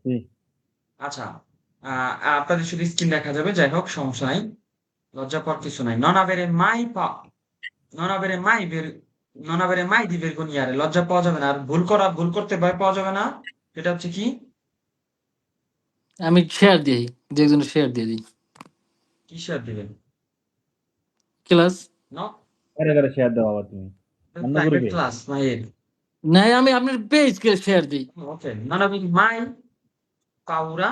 জি। আচ্ছা, আপনাদের শুধু স্ক্রিন দেখা যাবে, যাই হোক সমস্যা নাই, লজ্জা পাওয়ার কিছু নাই। নন avere mai di vergognare, লজ্জা পাওয়া যাবে না, আর ভুল করতে ভয় পাওয়া যাবে না। এটা হচ্ছে কি? আমি শেয়ার দিই, যে একজন শেয়ার দিয়ে দিই কিসের দিবেন? ক্লাস। নো, কারে কারে শেয়ার দাও আবার তুমি? অন্য প্রাইভেট গ্রুপে? ক্লাস মাইর। নাই, আমি আপনার পেজকে শেয়ার দিই। ওকে, নন avere mai paura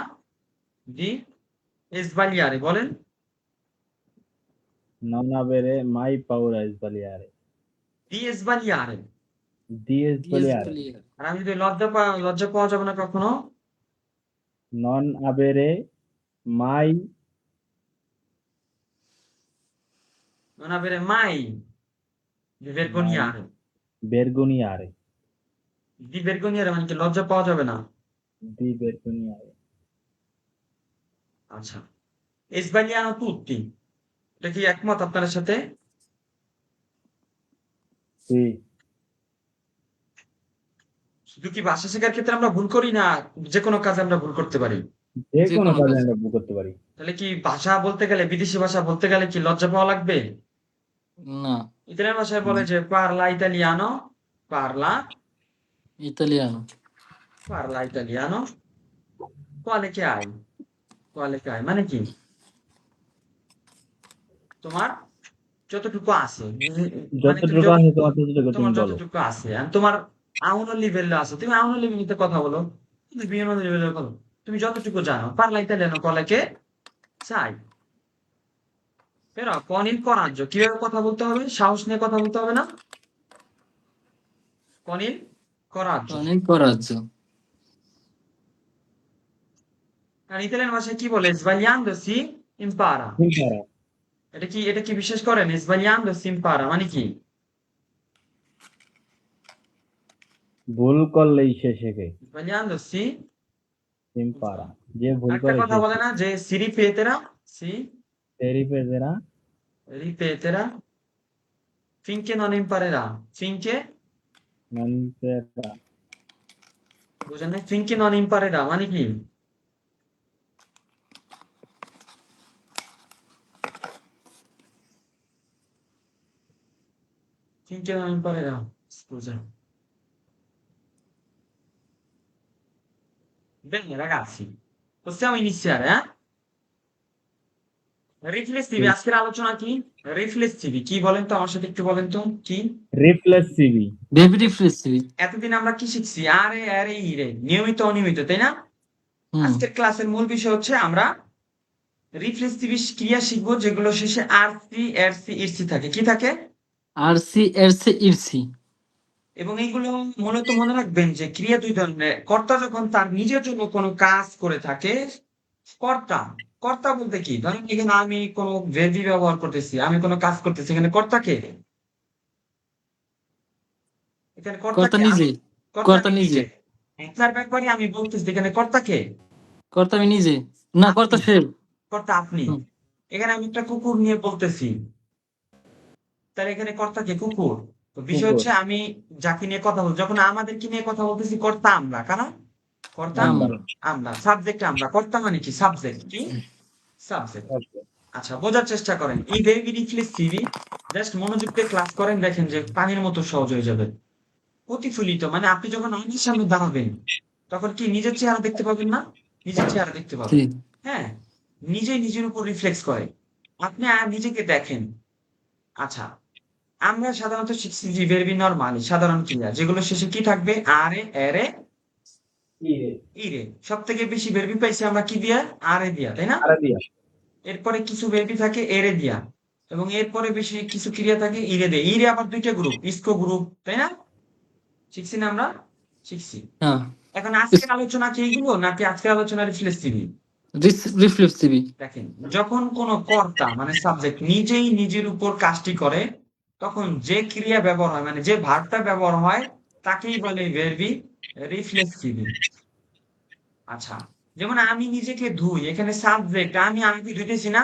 di sbagliare, বলেন। Non avere mai paura di sbagliare. di sbagliare। Di ডিএস sbagliare. ক্লিয়ার। আর আমি যদি লজ্জা পাওয়া যাবে না কখনো। Non avere mai non avere mai di mai vergognare। vergognare. di vergognare মানে কি? লজ্জা পাওয়া যাবে না। Di vergognare. আচ্ছা, sbagliano tutti, এটা কি একমত আপনার সাথে? Sì, শুধু কি ভাষা শেখার ক্ষেত্রে আমরা ভুল করি, না যেকোনো কাজে আমরা ভুল করতে পারি? যে যে কোনো কোনো কাজে কাজ। আমরা ভুল করতে পারি। তাহলে কি ভাষা বলতে গেলে, বিদেশি ভাষা বলতে গেলে কি লজ্জা পাওয়া লাগবে? না, ইতালিয়ান ভাষায় বলে যে parla italiano, parla ইতালিয়ানো। parla italiano, quale che hai, quale che hai মানে কি? তোমার যতটুকু আছে, মানে তুমি যতটুকু আছে তোমার ততটুকু তোমার তুমি বলো। যতটুকু আছে, আর তোমার আউনো লেভেলে আছে, তুমি আউনো লেভেলে কথা বলো, তুমি বিয়নো লেভেলে বলো, তুমি যতটুকু জানো। parla italiano quale che sai। Però con il coraggio কিভাবে কথা বলতে হবে? সাহস নিয়ে কথা বলতে হবে না? con il coraggio। অনেক করাজ্য। আর ইতালিয়ান ভাষায় কি বলে? sbagliando si impara। Impara। এটা কি বিশ্বাস করেন? sbagliando si impara মানে কি? ভুল করলেই সে শেখে। sbagliando si impara। impara। যে ভুল আরেকটা করে কথা সে বলে শেখে। না যে si ripeterà, si সে ripeterà ripeterà finché non imparerà। finché, non imparerà। বুঝেন নাই? finché non imparerà মানে কি? finché non imparerà, scusa। Bene ragazzi, possiamo iniziare, eh? রিফ্লেক্সিভি, Sì। আজকের আলোচনা কি? রিফ্লেক্সিভি কি বলেন তো, আমার সাথে একটু বলেন তো কি? Riflessivi। বেবি রিফ্রেশিভি। এতদিন আমরা কি শিখছি? আরে আরে ইরে, নিয়মিত অনিয়মিত, তাই না? হুম। আজকের ক্লাসের মূল বিষয় হচ্ছে আমরা রিফ্লেক্সিভি ক্রিয়া শিখবো, যেগুলো শেষে আর সি এর সি ইর সি থাকে। কি থাকে? আর সি এর সি ইরসি। এবং এইগুলো মূলত মনে রাখবেন যে ক্রিয়া দুই ধরনের। কর্তা যখন তার নিজের জন্য কোনো কাজ করে থাকে, কর্তা, কর্তা বলতে কি? ধরেন এখানে আমি কোনো ভেবি ব্যবহার করতেছি, আমি কোনো কাজ করতেছি, এখানে কর্তা কে? এখানে কর্তা কর্তা কে? নিজে। কর্তা কর্তা আমি নিজে। নিজে। আপনার ব্যাপারে আমি বলতেছি, এখানে কর্তা কে? কর্তা আমি নিজে। না, কর্তা আপনি। সে। কর্তা আপনি। হুম। এখানে আমি একটা কুকুর নিয়ে বলতেছি, তাহলে এখানে কর্তা কে? কুকুর। তো বিষয় কুকুর। হচ্ছে আমি যাকে নিয়ে কথা বলছি, যখন আমাদেরকে নিয়ে কথা বলতেছি, কর্তা আমরা, কারা? কর্তা আমরা। আমরা। আমরা, সাবজেক্ট আমরা। কর্তা মানে কি? সাবজেক্ট। কি? সাবজেক্ট। Okay। আচ্ছা, বোঝার চেষ্টা করেন। এই বেবি রিফ্লেক্সিভি জাস্ট মনোযোগ দিয়ে ক্লাস করেন, দেখেন যে পানির মতো সহজ হয়ে যাবে। প্রতিফলিত মানে আপনি যখন আয়নার সামনে দাঁড়াবেন, তখন কি নিজের চেহারা দেখতে পাবেন না? নিজের চেহারা দেখতে পাবেন। ঠিক। হ্যাঁ, নিজেই নিজের উপর রিফ্লেক্স করে। আপনি নিজেকে দেখেন। আচ্ছা, আমরা সাধারণত শিখছি যে ভেরি নরমালি সাধারণ ক্রিয়া, যেগুলো শেষে কি থাকবে? আরে, এরে, ইরে। সব থেকে বেশি ভেরবি পাইছি আমরা কি দিয়া? আরে দিয়া, তাই না? আরাবিয়া। এরপরে কিছু ভেরবি থাকে এরে দিয়া, এবং এরপরে বেশি কিছু ক্রিয়া থাকে ইরে দিয়ে। ইরে আবার দুইটা গ্রুপ, ইসকো গ্রুপ, তাই না? শিখছি না আমরা? শিখছি। হ্যাঁ। এখন আজকের আলোচনা কি এইগুলো, নাকি আজকের আলোচনা রিফ্লেক্সিভি? রিফ্লেক্সিভি। দেখেন, যখন কোন কর্তা মানে সাবজেক্ট নিজেই নিজের উপর কাজটি করে, তখন যে ক্রিয়া ব্যবহার হয়, মানে যে ভার্বটা ব্যবহার হয়, তাকেই বলে ভেরবি রিফ্লেক্সিভি। আচ্ছা, যেমন আমি নিজেকে ধুই, এখানে সাবজেক্ট, আমি আমাকে ধুইতেছি না?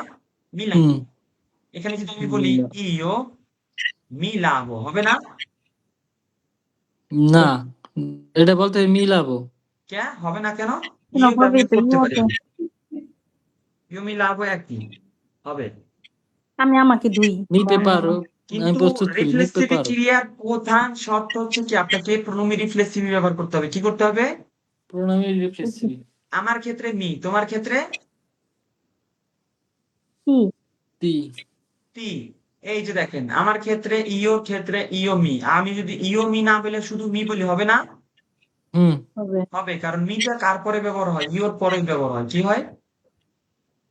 মিলাম। হুম। এখানে যদি আমি বলি ইও মি লাভো, হবে না? না, এটা বলতে মিলাবো। কে হবে না কেন? না, ইও হবে ব্যবহার তো, করতে ইও পারি তো। আমি। ইও মিলাবো একই হবে, আমি আমাকে দুই নিতে পারো, আমি কিন্তু প্রস্তুত করি, নিতে রিফ্লেক্সিভি পারো। ক্রিয়ার প্রধান শর্ত হচ্ছে কি আপনাকে প্রোনোমি রিফ্লেক্সিভি ব্যবহার করতে হবে। কি করতে হবে? প্রণামী রিফ্লেক্সিভি। আমার ক্ষেত্রে মি, তোমার ক্ষেত্রে কি তি। তি। এই যে দেখেন আমার ক্ষেত্রে ইও ক্ষেত্রে ইও মি, আমি যদি ইও মি না বলে শুধু মি বলি হবে না? হুম। হবে? হবে, কারণ মিটা কার পরে ব্যবহার হয়? ইওর পরে ব্যবহার হয়। কি হয়?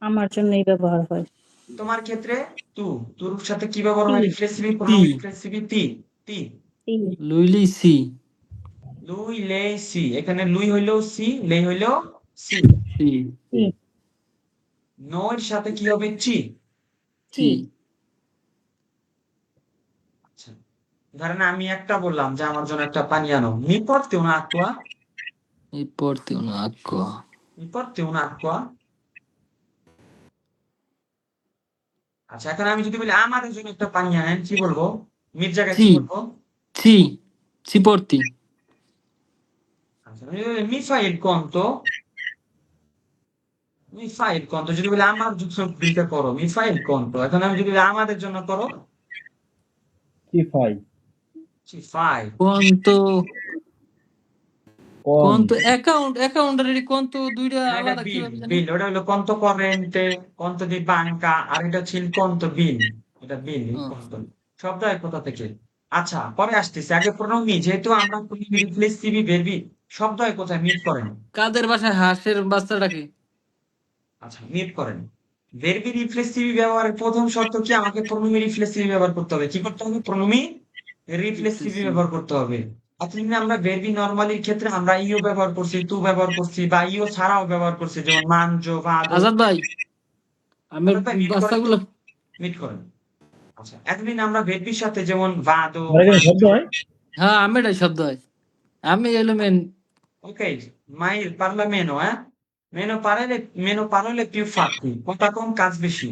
আমার জন্যই ব্যবহার হয়। তোমার ক্ষেত্রে তু, তুর সাথে কি ব্যবহার হয়? তি। রিফ্লেক্সিভি তি। প্রোনোমি রিফ্লেক্সিভি তি। তি। তি। লুইলি সি। লুই লে সি, এখানে লুই হইলেও সি, লে হইলেও সি। সি। তি। নয়ের সাথে কি হবে? চি। টি। আচ্ছা, ধরেন আমি একটা বললাম যে আমার জন্য একটা পানি আনো, mi porti un'acqua, Mi porti un'acqua. mi porti un'acqua। আচ্ছা, এখন আমি যদি বলি আমাদের জন্য একটা পানি আনেন, কি বলবো? মির জায়গায় কি Sì, বলবো? sì, ci porti. আচ্ছা, mi fai il conto, mi fai il conto, যদি বলি আমার জন্য বিলটা করো, mi fai il conto। এখন আমি যদি বলি আমাদের জন্য করো, কি ফাই ci fai। Conto, কোন conto, account conto দুইটা না, এটা আলাদা বিল, কিভাবে জানি? বিল ওটা হলো কন্তো করেন্টে, কন্তো দি বাঙ্কা, আর এটা হচ্ছে il conto বিল, এটা বিল, il ও, conto। শব্দ হয় কোথা থেকে? আচ্ছা, পরে আসতেছি, আগে প্রণমি, যেহেতু আমরা রিফ্লেক্সিভি ভেরবি, শব্দ হয় কোথায়? মিট করেন। কাদের বাসায় হাঁসের বাচ্চাটাকে? আচ্ছা, মিট করেন। ভেরবি রিফ্লেক্সিভি ব্যবহারের প্রথম শর্ত কি? আমাকে প্রণমি রিফ্লেক্সিভি ব্যবহার করতে হবে। কি করতে হবে? প্রণমি রিফ্লেক্সিভি Riflessivi. ব্যবহার করতে হবে। এতদিন আমরা ভেরবি নরমালির ক্ষেত্রে আমরা ইও ব্যবহার করছি, তু ব্যবহার করছি, বা ইও ছাড়াও ব্যবহার করছি, যেমন মানজো, ভাদো। আজাদ ভাই, আমি আচ্ছা ভাই, মিট করেন তো, বাচ্চাগুলো। মিট করেন। আচ্ছা, এতদিন আমরা ভেরবির সাথে যেমন ভাদো, আমার এখানে শব্দ মানজো। হয় হ্যাঁ, আমি এটাই শব্দ হয়। আমি এলো main. Ok, ma parla meno, eh? Meno parole più fatti, কথা কম কাজ বেশি।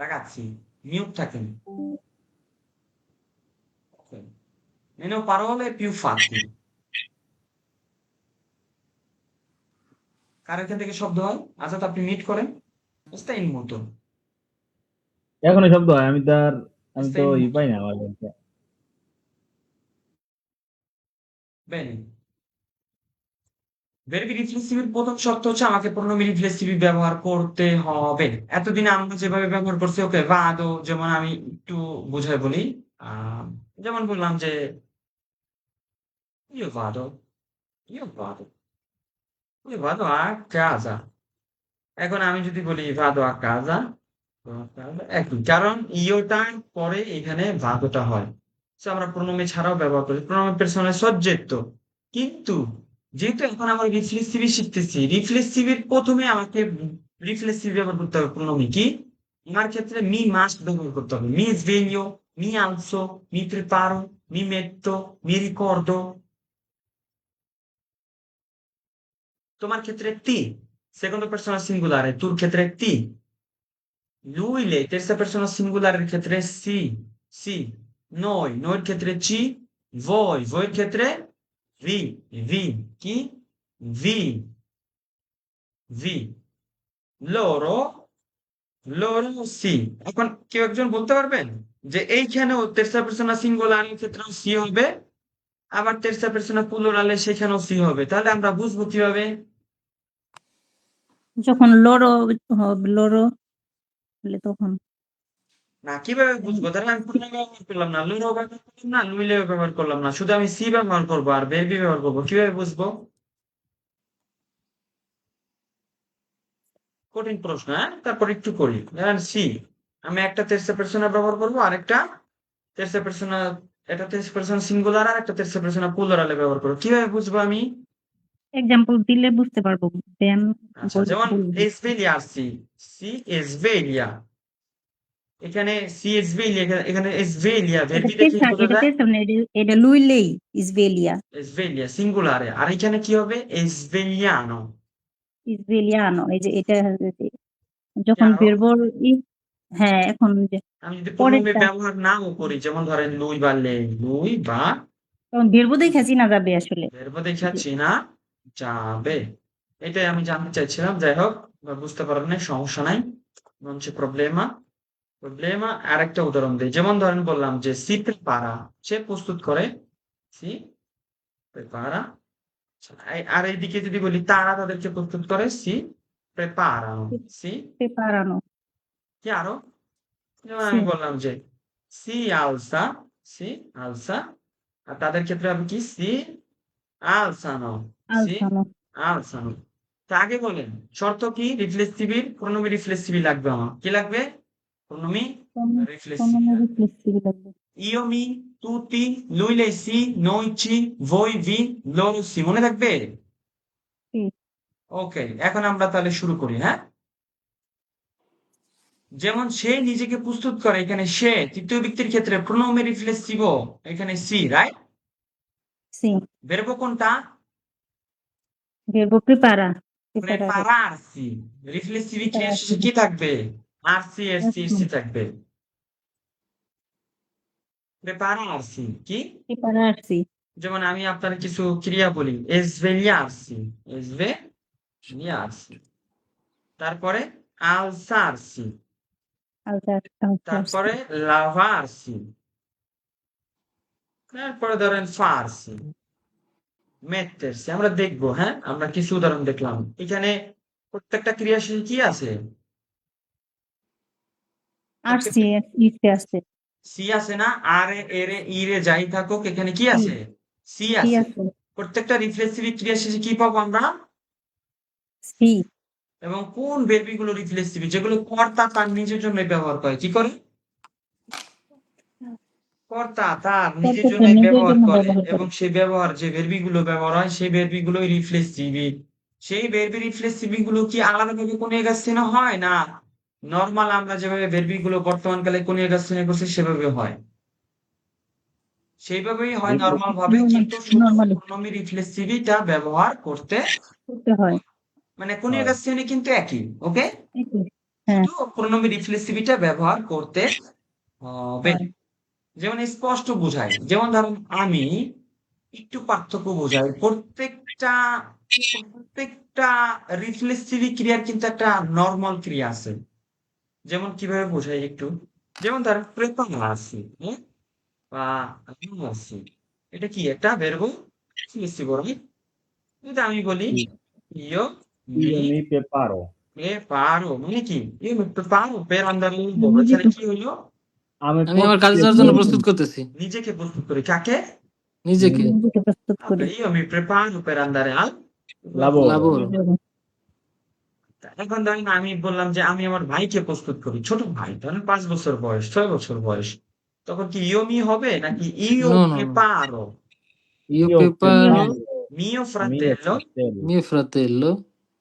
Ragazzi, mute থাকেন। Okay. Meno parole più fatti। কার এখান থেকে শব্দ হয়? আজাদ, আপনি মিট করেন। Sta in muto, এখনো শব্দ হয় আমি sta তো in ই muto। পাই না আমার কাছে। Bene, ভেরবি রিফ্লেক্সিভির প্রথম শর্ত হচ্ছে আমাকে প্রণমি রিফ্লেক্সিভি ব্যবহার করতে হবে। এতদিন আমরা যেভাবে ব্যবহার করছি, ওকে ভাদো, যেমন আমি একটু বুঝাই বলি। আহ, যেমন বললাম যে io vado, io vado, io vado a casa। এখন আমি যদি বলি ভাদো a casa, একই, কারণ ইওটার পরে এখানে ভাদোটা হয়। So, আমরা প্রণমি ছাড়াও ব্যবহার করি, প্রণমি পের্সোনাল সজ্জেত্ব। কিন্তু যেহেতু এখন আমরা রিফ্লেক্সিভি শিখতেছি, রিফ্লেক্সিভির প্রথমে আমাকে রিফ্লেক্সিভ ব্যবহার করতে হবে। প্রণমি কি? আমার ক্ষেত্রে মি মাস্ট ব্যবহার করতে হবে। Me sveglio, mi alzo, mi preparo, mi metto, mi ricordo। তোমার ক্ষেত্রে তি, সেcondo persona singolare, তোর ক্ষেত্রে তি। Lui, lei, terza persona singolare এর ক্ষেত্রে si, si। Noi, এর ক্ষেত্রে ci, voi, এর ক্ষেত্রে vi, vi। কি? Vi, vi। Loro, loro si। এখন কেউ একজন বলতে পারবেন যে এইখানেও terza persona singolare এর ক্ষেত্রেও si হবে, আবার terza persona plurale সেখানেও si হবে, তাহলে আমরা বুঝবো কিভাবে? যখন লোরো লোরো হলে তখন না, কিভাবে বুঝবো? তাহলে আমি প্রণয় ব্যবহার করলাম না, লুরো ব্যবহার করলাম না, লুইলেও ব্যবহার করলাম না, শুধু আমি সি ব্যবহার করবো আর বেরবি ব্যবহার করবো। কিভাবে বুঝবো? কঠিন প্রশ্ন, হ্যাঁ? তারপর একটু করি। সি, আমি একটা তেরসা পার্সোনা ব্যবহার করবো, আরেকটা তেরসা পার্সোনা, একটা তেরসা পার্সোনা সিঙ্গুলার আর একটা তেরসা পার্সোনা প্লুরালে ব্যবহার করবো। কিভাবে বুঝবো আমি? এক্সাম্পল দিলে বুঝতে পারবো, দেন আচ্ছা, যেমন বলবো। এসভেলিয়া আসছি, সি এসভেলিয়া, এখানে সি এসভেলিয়া, এখানে এসভেলিয়া, এটা ভেরবি দেখে তেসা, বোঝা এটা যায় তেসা না, এটা লুইলেই ইসবেলিয়া, এসভেলিয়া সিঙ্গুলারে, আর এখানে কি হবে? এসভেলিয়ানো। ইসবেলিয়ানো। এই যে এটা যখন জানো, বেরবর হ্যাঁ, এখন যে আমি যদি প্রণমে পরেরটা ব্যবহার নাও করি, যেমন ধরেন লুই বা লে, লুই বা, তখন বেরবো দেখে চিনা যাবে আসলে। ভেরব দেখাচ্ছি না, যাবে। এটাই আমি জানতে চাইছিলাম। যাই হোক, বা বুঝতে পারেন নাই, সমস্যা নাই। Non c'è problema. Problema। আরেকটা উদাহরণ দিই। যেমন ধরেন বললাম যে si prepara, সে প্রস্তুত করে। Si prepara। আর এইদিকে যদি বলি তারা তাদেরকে প্রস্তুত করে, si preparano। Si প্রেপারানো chiaro? যেমন সি আমি বললাম যে si alza, si alza। আর তাদের ক্ষেত্রে হবে কি si alzano, si আলসানো alzano। তা আগে বলেন শর্ত কি? রিফ্লেক্সিভের প্রোনোমি রিফ্লেক্সিভই লাগবে আমার। কি লাগবে? প্রোনোমি রিফ্লেক্সিভ। রিফ্লেক্সিভ লাগবে io, mi, tutti, lui, lei, si, noi, ci, voi, vi, loro, si। মনে থাকবে? সি ওকে, এখন আমরা তাহলে শুরু করি, হ্যাঁ? যেমন সে নিজেকে প্রস্তুত করে, এখানে সে তৃতীয় ব্যক্তির ক্ষেত্রে প্রোনোমি রিফ্লেক্সিভ, এখানে সি, রাইট? সি verbo কোনটা? ভার্ব প্রিপারা প্রিপারারে prepararsi। রিফ্লেক্সিভ ক্রিয়া শেষে কি থাকবে? আরসি, এসসি, এসসি থাকবে। prepararsi কি? প্রিপারারসি যেমন আমি আপনার কিছু ক্রিয়া বলি, svegliarsi, svegliarsi। তারপরে alzarsi, তারপরে lavarsi, তারপরে ধরেন farsi, mettersi। আমরা দেখবো, হ্যাঁ, আমরা কিছু উদাহরণ দেখলাম। এখানে প্রত্যেকটা ক্রিয়া শেষে কি আছে? আরসি ইসে আছে সি আছে না? আরে, এরে, ইরে যাই থাকুক, এখানে কি আছে? সি সি আছে। আছে প্রত্যেকটা রিফ্লেক্সিভ ক্রিয়া শেষে কি পাবো আমরা? সি এবং কোন ভার্বগুলো রিফ্লেক্সিভ? যেগুলো কর্তা তার নিজের জন্য ব্যবহার করে। কি করে? কর্তা তার নিজের জন্য নিজের ব্যবহার জন্য করে, ব্যবহার করে এবং সেই ব্যবহার যে ভার্বগুলো ব্যবহার হয় সেই ভার্বগুলোই রিফ্লেক্সিভ। সেই ভার্বের রিফ্লেক্সিভ গুলো কি আলাদাভাবে কোনো একাজ চিহ্ন হয় না? নরমাল আমরা যেভাবে ভার্বগুলো বর্তমানকালে কোনো একাজ চিহ্ন করছি সেভাবে হয়, সেইভাবেই হয় নরমাল ভাবে। কিন্তু শুধু নরমালি প্রোনোমি রিফ্লেক্সিভটা ব্যবহার করতে করতে হয় মানে কোনো একাজ চিহ্ন কিন্তু একই। ওকে, একই। হ্যাঁ শুধু প্রোনোমি রিফ্লেক্সিভটা ব্যবহার করতে হবে। হয়। যেমন স্পষ্ট বোঝায়। যেমন ধরুন আমি একটু পার্থক্য বোঝায়। প্রত্যেকটা রিফ্লেক্সিভ ক্রিয়ার কিন্তু একটা নরমাল ক্রিয়া আছে। যেমন কিভাবে বোঝাই একটু। যেমন ধরেন প্রেপারাসি, হ্যাঁ, বা আছি, এটা কি একটা ভার্ব রিফ্লেক্সিভ, রাইট? যদি আমি বলি ইয়ো me io mi preparo। preparo, মানে কি? io mi preparo per andare al lavoro। নিজে এখানে কি হলো? আমি আমি আমার কাজে যাওয়ার জন্য প্রস্তুত করতেছি নিজেকে প্রস্তুত করি। কাকে? নিজেকে। নিজেকে প্রস্তুত করি io mi preparo per andare al lavoro। লাবর। এখন ধরেন আমি বললাম যে আমি আমার ভাইকে প্রস্তুত করি, ছোট ভাই ধরেন 5 বছর বয়স, 6 বছর বয়স। তখন কি ইও মি হবে নাকি ইও No, no, no. প্রেপারো? Io Io preparo preparo মিও mio ফ্রাতেল্লো। fratello। mio fratello।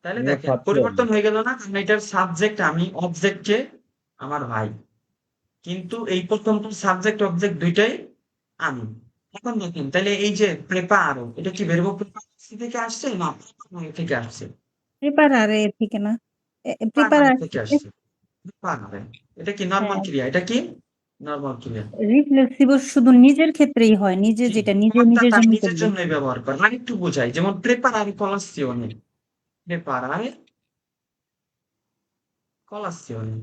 তাহলে mio দেখেন fratello। পরিবর্তন হয়ে গেল না? কারণ এটার সাবজেক্ট আমি, অবজেক্টকে আমার ভাই, কিন্তু এই প্রথমটা সাবজেক্ট অবজেক্ট দুইটাই আমি। এখন দেখেন তাহলে এই যে প্রেপারো, এটা কি ভার্ব প্রেপারেসি থেকে আসছে না প্রেপারো থেকে আসছে? প্রিপারারে থেকে না প্রেপারো প্রিপারার থেকে আসছে। প্রেপারো, এটা কি নরমাল হ্যাঁ ক্রিয়া? এটা কি নরমাল ক্রিয়া? রিফ্লেক্সিভ শুধু নিজের ক্ষেত্রেই হয় নিজে জি, যেটা নিজে কর্তা নিজের তার জন্য নিজের করবে জন্যই ব্যবহার করে। আরেকটু বোঝাই, যেমন preparare colazione, preparare colazione।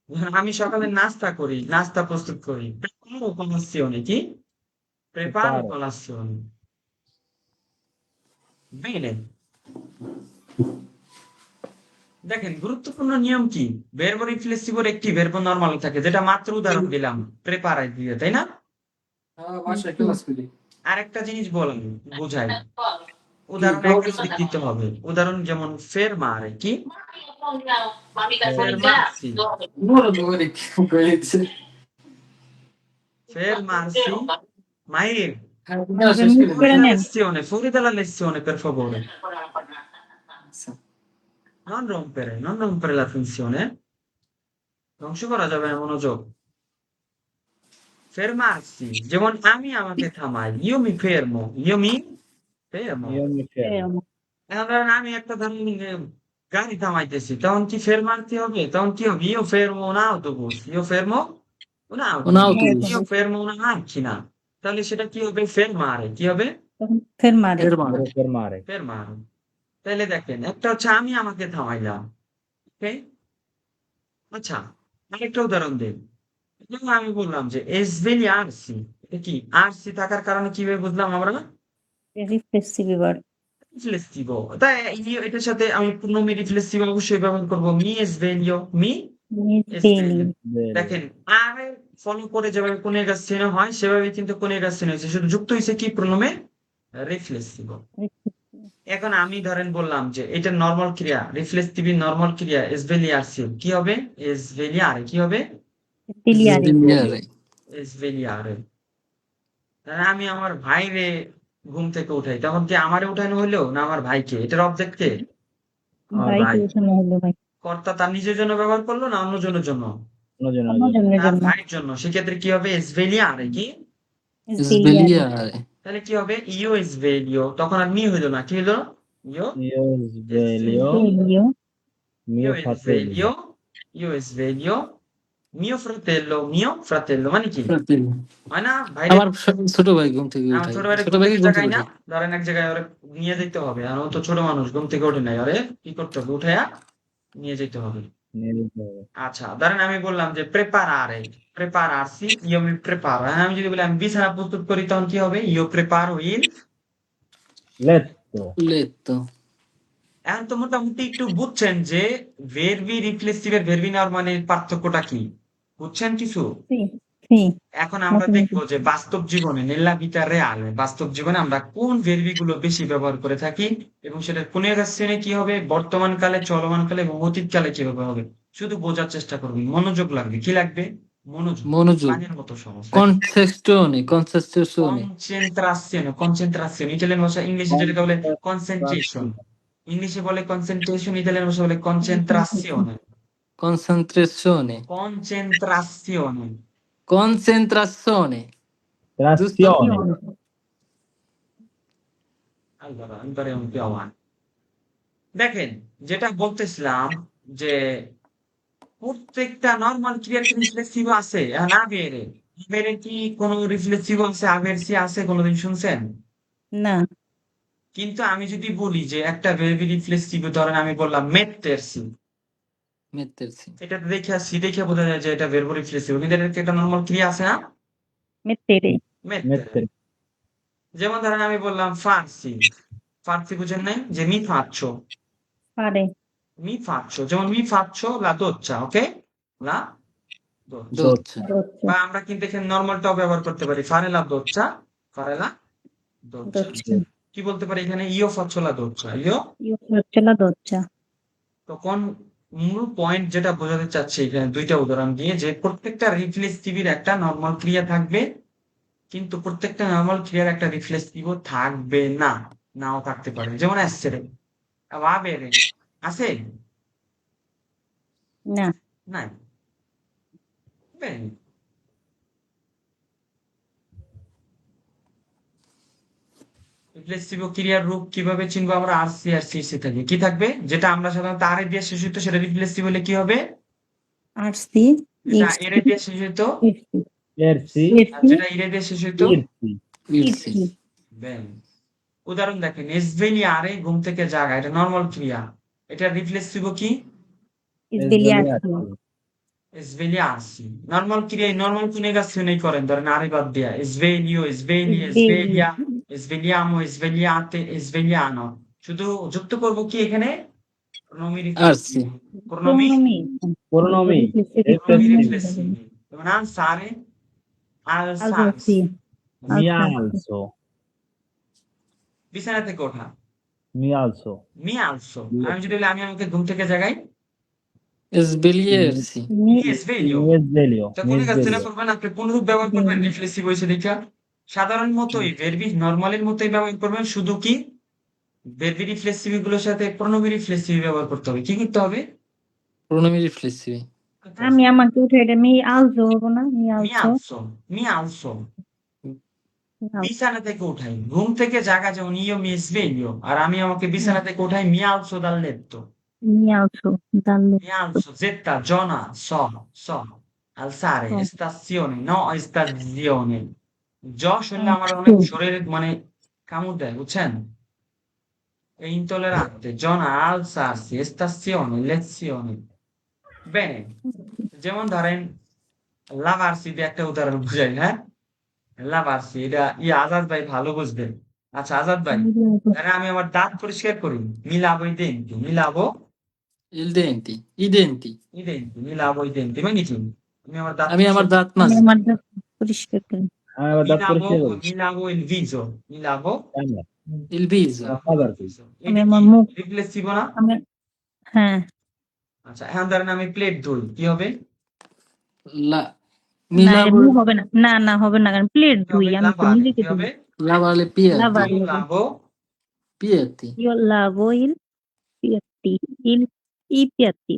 ধরেন আমি সকালে নাস্তা করি, নাস্তা প্রস্তুত করি। preparo colazione কি? preparo Preparo। colazione। Bene। দেখেন গুরুত্বপূর্ণ নিয়ম কি? verbo রিফ্লেক্সিভের একটি verbo নরমাল থাকে, যেটা মাত্র উদাহরণ দিলাম প্রেপারে দিয়ে, তাই না? আরেকটা জিনিস বলেন, বুঝাই। উদাহরণ একাধিক দিতে হবে। উদাহরণ যেমন fermare কি? fermarsi, fermarsi। Mahir, miss fuori করে dalla নেন lezione, fuori dalla lezione, per favore। Non rompere la tensione। ধ্বংস করা যাবে না মনোযোগ। fermarsi, যেমন আমি আমাকে থামাই, io mi fermo, io mi fermo। io mi fermo। এরকম। এখন ধরেন আমি একটা ধরেন গাড়ি থামাইতেছি, তখন কি fermarti হবে? তখন কি হবে? io fermo un autobus, io fermo un Un autobus, autobus। io fermo una macchina। তাহলে সেটা কি হবে? fermare। কি হবে? তখন ফের মারে Fermare। Devo fermare। fermare। তাহলে দেখেন একটা হচ্ছে আমি আমাকে থামাইলাম, ওকে? আচ্ছা, আরেকটা উদাহরণ দেই। যেমন আমি বললাম যে SVLRC, এটা কি আরসি থাকার কারণে কিভাবে বুঝলাম আমরা? Reflexive verb. রিফ্লেক্সিভ। তাই এটার সাথে আমি পূর্ণমি রিফ্লেক্সিভ অবশ্যই ব্যবহার করবো। মি SVLio, মি ভেলি। Very দেখেন আর ফলো করে যেভাবে কোণের গাছ চিহ্ন হয় সেভাবে কিন্তু কোণের গাছ চিহ্ন হয়েছে, শুধু যুক্ত হয়েছে কি প্রণমে রিফ্লেক্সিভ। এখন আমি ধরেন বললাম যে এটা নরমাল ক্রিয়া, রিফ্লেক্সিভ নরমাল ক্রিয়া এসভেলিয়ারসি কি হবে? এসভেলিয়ারে কি হবে? সিলিয়ারি। লিনিয়ারে এসভেলিয়ারে। তাহলে আমি আমার ভাইরে ঘুম থেকে উঠাই, তখন কি আমারে উঠানো হলো না আমার ভাইকে? এটার অবজেক্ট কে? আমার ভাইকে ভাই। উঠানো হলো ভাই। কর্তা তার নিজের জন্য ব্যবহার করলো না অন্যজনের জন্য? অন্যজনের তার জন্য। ভাইয়ের জন্য। সেক্ষেত্রে কি হবে? এসভেলিয়ারে কি? সিলিয়ারি। লিনিয়ারে তাহলে কি হবে? ইও এসভেলিও। তখন আর মি হইলো না, কি হইলো? ইও Io এসভেলিও। sveglio, ভেলিও। Io mio fratello. sveglio, io sveglio, mio fratello মানে কি? হয় না ভাইরে? আমার ছোট ভাই ঘুম থেকে আমার উঠাই, ছোট ভাইরে ছোট ঘুম ভাইকে থেকে ঘুম থেকে জাগাই না, উঠাই। ধরেন এক জায়গায় ওরে নিয়ে যেতে হবে, আর ও তো ছোট মানুষ, ঘুম থেকে ওঠে নাই, ওরে কি করতে হবে? উঠাইয়া নিয়ে যেতে হবে। Nel- আচ্ছা, ধরেন আমি বললাম যে প্রেপারারে, প্রেপারারসি, ইও মি প্রেপারো। হ্যাঁ, আমি যদি বলি আমি বিছানা প্রস্তুত করি, তখন কি হবে? ইও প্রেপারো ইল। Letto. লেতো এখন তো মোটামুটি একটু বুঝছেন যে ভেরবি রিফ্লেক্সিভের ভেরবি নেওয়ার মানে পার্থক্যটা কি? বুঝছেন কিছু? সি সি এখন আমরা মোটামুটি। দেখবো যে বাস্তব জীবনে নেল্লা ভিটা রেয়াল, বাস্তব জীবনে আমরা কোন ভেরবি গুলো বেশি ব্যবহার করে থাকি এবং সেটা কোনের শ্রেণী কি হবে, বর্তমান কালে, চলমান কালে এবং অতীত কালে কিভাবে হবে। শুধু বোঝার চেষ্টা করবেন, মনোযোগ লাগবে। কি লাগবে? মনোযোগ। মনোযোগ পানির মতো সহজ। কনসেস্টনে কনসেন্ট্রাসিওনে, কনসেন্ট্রাসিওন ইটালিয়ান ভাষা, ইংলিশে যেটাকে বলে কনসেন্ট্রেশন। ইংলিশে বলে কনসেন্ট্রেশন, ইতালিয়ান ভাষা বলে কনসেন্ট্রাসিওনে। কনসেন্ট্রেশনে কনসেন্ট্রাসিওনে। কনসেন্ট্রাশনে giusto? Trazione. Allora, impariamo più avanti. দেখেন, যেটা বলতেছিলাম যে প্রত্যেকটা নরমাল ক্রিয়ার কি রিফ্লেক্সিভ আছে? এখন আবেরে, আবেরে কি কোনো রিফ্লেক্সিভ আছে? আবেরসি আছে কোনোদিন শুনছেন? না। কিন্তু আমি যদি বলি যে একটা ভেরি রিফ্লেক্সিভ, ধরেন আমি বললাম মেট্টেরসি, mettersi এটা দেখে সি দেখে বোঝা যায় যে এটা ভেরবো রিফ্লেক্সিভ, কিন্তু এটার কি একটা নরমাল ক্রিয়া আছে না? মেত্তেরে। মেট্টের। Mettere. যেমন ধরেন আমি বললাম ফার্সি, ফার্সি বুঝেন নাই? যে মি ফাচ্ছো, পারে। মি ফাচ্ছো, যেমন মি ফাচ্ছো লা doccia, ওকে? লা doccia। doccia দচ্ছে। বা আমরা কিন্তু এখানে নরমালটাও ব্যবহার করতে পারি, ফারে লা doccia, ফারে লা doccia। দচ্ছে। কি বলতে পারি এখানে? ইও faccio la doccia, ইও। ইউ হচ্ছে না দচ্চা। তখন মূল পয়েন্ট যেটা বোঝাতে চাচ্ছি এখানে দুইটা উদাহরণ দিয়ে, যে প্রত্যেকটা রিফ্লেক্সিভের একটা নরমাল ক্রিয়া থাকবে, কিন্তু প্রত্যেকটা নরমাল ক্রিয়ার একটা রিফ্লেক্সিভও থাকবে না, নাও থাকতে পারে। যেমন essere, avere আছে? না। নাই। Bene. রিফ্লেক্সিভ ক্রিয়ার রূপ কিভাবে চিনবো আমরা? আরসি আর সিসি থেকে কি থাকবে? যেটা আমরা সাধারণত আর দিয়ে শেষ হইতো সেটা রিফ্লেক্সিভ হলে কি হবে? আরসি যেটা ইরসি এরে দিয়ে শেষ হইতো ইরসি Terzi. আর ইরসি যেটা ইরে দিয়ে শেষ হইতো Irsi. irsi Etsy. বেন। উদাহরণ দেখেন, এসভেলিয়ারে ঘুম থেকে জাগা, এটা নরমাল ক্রিয়া, এটা রিফ্লেক্সিভ কি? ইসবেলিয়ারসি। এসভেলিয়ারসি। নরমাল ক্রিয়া নরমাল কোনে গাছনেই করেন, ধরেন আরে বাদ দিয়া এসভেলিও, এসভেলি, ইসবেলি। এসভেলিয়া, এসভেলিয়ামো, এসভেলিয়াতে, এসভেলিয়ানো। শুধু যুক্ত করব কি এখানে? প্রণমি arsi রিফ্লেক্সিভ। প্রণমি Pronomi. প্রণমি Riflessivi. রিফ্লেক্সিভ। যেমন আনসারে, আলসান্স, আলসাসি। Mi Alzarsi. alzo. বিছানা থেকে ওঠা, Mi alzo. Me also. আমি যদি বলি আমি আমাকে ঘুম থেকে জাগাই, svegliarsi মি নি এসভেলিও। Mi sveglio. তা Mi কোন গাছ sveglio. করবেন? আপনি কোন রূপ ব্যবহার করবেন রিফ্লেক্সিভ হয়েছে দেখা? সাধারণ মতোই ভেরবি নরমালের মতোই ব্যবহার করবেন, শুধু কি ভেরবি রিফ্লেক্সিভ গুলোর সাথে প্রণবী রিফ্লেক্সিভ ব্যবহার করতে হবে। কি করতে হবে? pronomi riflessivi আমি আমাকে উঠে এটা মি আলজো হবো না? মি মি আলজো। আলসো, মি আলসো। বিছানা থেকে উঠাই, ঘুম থেকে জাগা যেমন ইও মি sveglio, আর আমি আমাকে বিছানা থেকে উঠাই মি alzo dal letto। মি আলজো দালে। Mi alzo, zetta, giorna, so, alzare, stazione, no stazione। জ শুনলে আমার অনেক শরীরে মানে কামড় দেয়, বুঝছেন? è intollerante. John ha alzarsi, stazione, lezione. Bene, যেমন ধরেন লাভার্সি দিয়ে একটা উদাহরণ বুঝাই, হ্যাঁ? লাভার্সি এটা আজাদ ভাই ভালো বুঝবেন। আচ্ছা আজাদ ভাই, ধরেন আমি আমার দাঁত পরিষ্কার করি, মিলাবো i denti, মিলাবো Il denti. I denti. i denti, মিলাবো i denti, মানে কি? আমি আমার দাঁত আমি আমার দাঁত আমি মাজবো। আমার দাঁত পরিষ্কার করি। আমি আবার দাঁত মিলাবো, পরিষ্কার করি মিলাবো il viso, মিলাবো আমরা Il viso. আবার viso। আমি এটা আমার কি মুখ রিফ্লেক্সিভ না? আমি হ্যাঁ আচ্ছা এখন ধরেন আমি প্লেট ধুই, কি হবে? La... না এটা Milavo... মুখ হবে না, না না হবে না, কারণ প্লেট কি ধুই, হবে? আমি তো লাভারে, নিজেকে কি ধুই। হবে? Lava le piedi. Lavare. Io lavo Piedi. Io lavo i piatti,